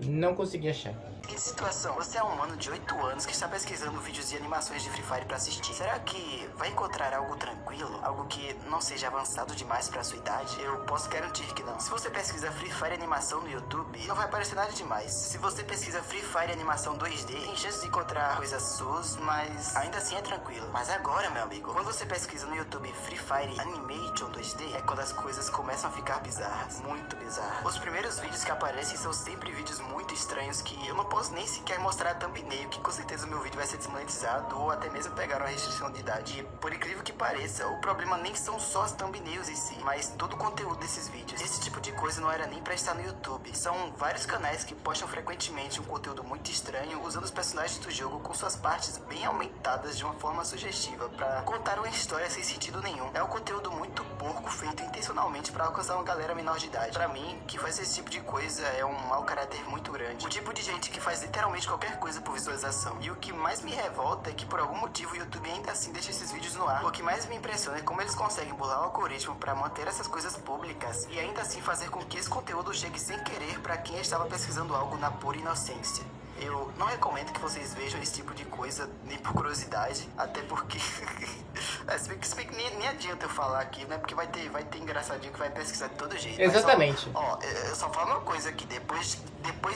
Não consegui achar. Em situação, você é um humano de 8 anos que está pesquisando vídeos de animações de Free Fire pra assistir. Será que vai encontrar algo tranquilo? Algo que não seja avançado demais pra sua idade? Eu posso garantir que não. Se você pesquisa Free Fire animação no YouTube, não vai aparecer nada demais. Se você pesquisa Free Fire animação 2D, tem chance de encontrar coisas suas, mas ainda assim é tranquilo. Mas agora, meu amigo, quando você pesquisa no YouTube Free Fire Animation 2D, é quando as coisas começam a ficar bizarras. Muito bizarras. Os primeiros vídeos que aparecem são sempre vídeos muito estranhos que eu não posso nem sequer mostrar a thumbnail, que com certeza o meu vídeo vai ser desmonetizado ou até mesmo pegar uma restrição de idade. E por incrível que pareça, o problema nem são só as thumbnails em si, mas todo o conteúdo desses vídeos. Esse tipo de coisa não era nem pra estar no YouTube. São vários canais que postam frequentemente um conteúdo muito estranho, usando os personagens do jogo com suas partes bem aumentadas de uma forma sugestiva, pra contar uma história sem sentido nenhum. É um conteúdo muito porco, feito intencionalmente pra alcançar uma galera menor de idade. Pra mim, que faz esse tipo de coisa é um mau caráter muito grande. O tipo de gente que faz literalmente qualquer coisa por visualização. E o que mais me revolta é que por algum motivo o YouTube ainda assim deixa esses vídeos no ar. O que mais me impressiona é como eles conseguem burlar o algoritmo pra manter essas coisas públicas e ainda assim fazer com que esse conteúdo chegue sem querer pra quem estava pesquisando algo na pura inocência. Eu não recomendo que vocês vejam esse tipo de coisa, nem por curiosidade, até porque... se bem que nem adianta eu falar aqui, né? Porque vai ter engraçadinho que vai pesquisar de todo jeito. Exatamente. Mas, ó, eu só falo uma coisa aqui, depois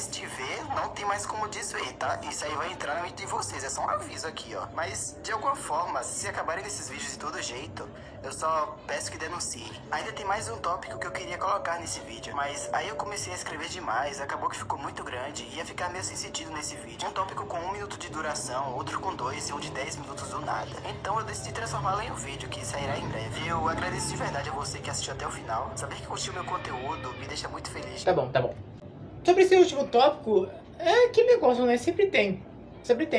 de ver, não tem mais como desver, tá? Isso aí vai entrar na mente de vocês, é só um aviso aqui, ó. Mas, de alguma forma, se acabarem desses vídeos de todo jeito, eu só peço que denunciem. Ainda tem mais um tópico que eu queria colocar nesse vídeo, mas aí eu comecei a escrever demais, acabou que ficou muito grande e ia ficar meio sem sentido nesse vídeo. Um tópico com 1 minuto de duração, outro com 2 e um de 10 minutos do nada. Então eu decidi transformá-lo em um vídeo que sairá em breve. Eu agradeço de verdade a você que assistiu até o final. Saber que curtiu meu conteúdo me deixa muito feliz. Tá bom. Sobre esse último tópico, é que negócio, né? Sempre tem,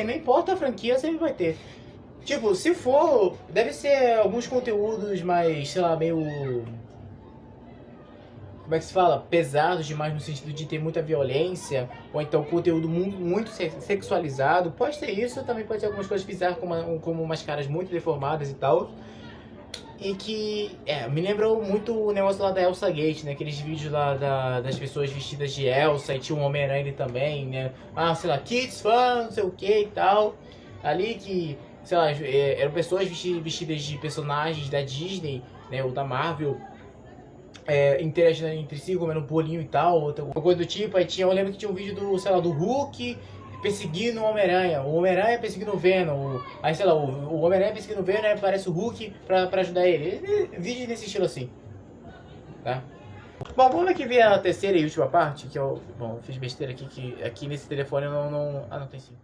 não importa a franquia, sempre vai ter. Tipo, se for, deve ser alguns conteúdos mais, sei lá, meio... Como é que se fala? Pesados demais no sentido de ter muita violência, ou então conteúdo muito sexualizado. Pode ter isso, também pode ter algumas coisas bizarras, como umas caras muito deformadas e tal. E que, me lembrou muito o negócio lá da Elsa Gate, né? Aqueles vídeos lá das pessoas vestidas de Elsa, e tinha um Homem-Aranha também, né? Ah, sei lá, Kids Fan, não sei o que e tal. Ali que, sei lá, eram pessoas vestidas de personagens da Disney, né? Ou da Marvel, interagindo entre si, comendo um bolinho e tal, outra coisa do tipo. Aí eu lembro que tinha um vídeo do, sei lá, do Hulk perseguindo o Homem-Aranha, perseguindo o Venom, aí sei lá, o Homem-Aranha perseguindo o Venom, aí aparece o Hulk pra ajudar ele. Vídeo desse estilo assim, tá? Bom, vamos aqui ver a terceira e última parte, que eu, fiz besteira aqui, que aqui nesse telefone eu não... Ah, não, tem sim.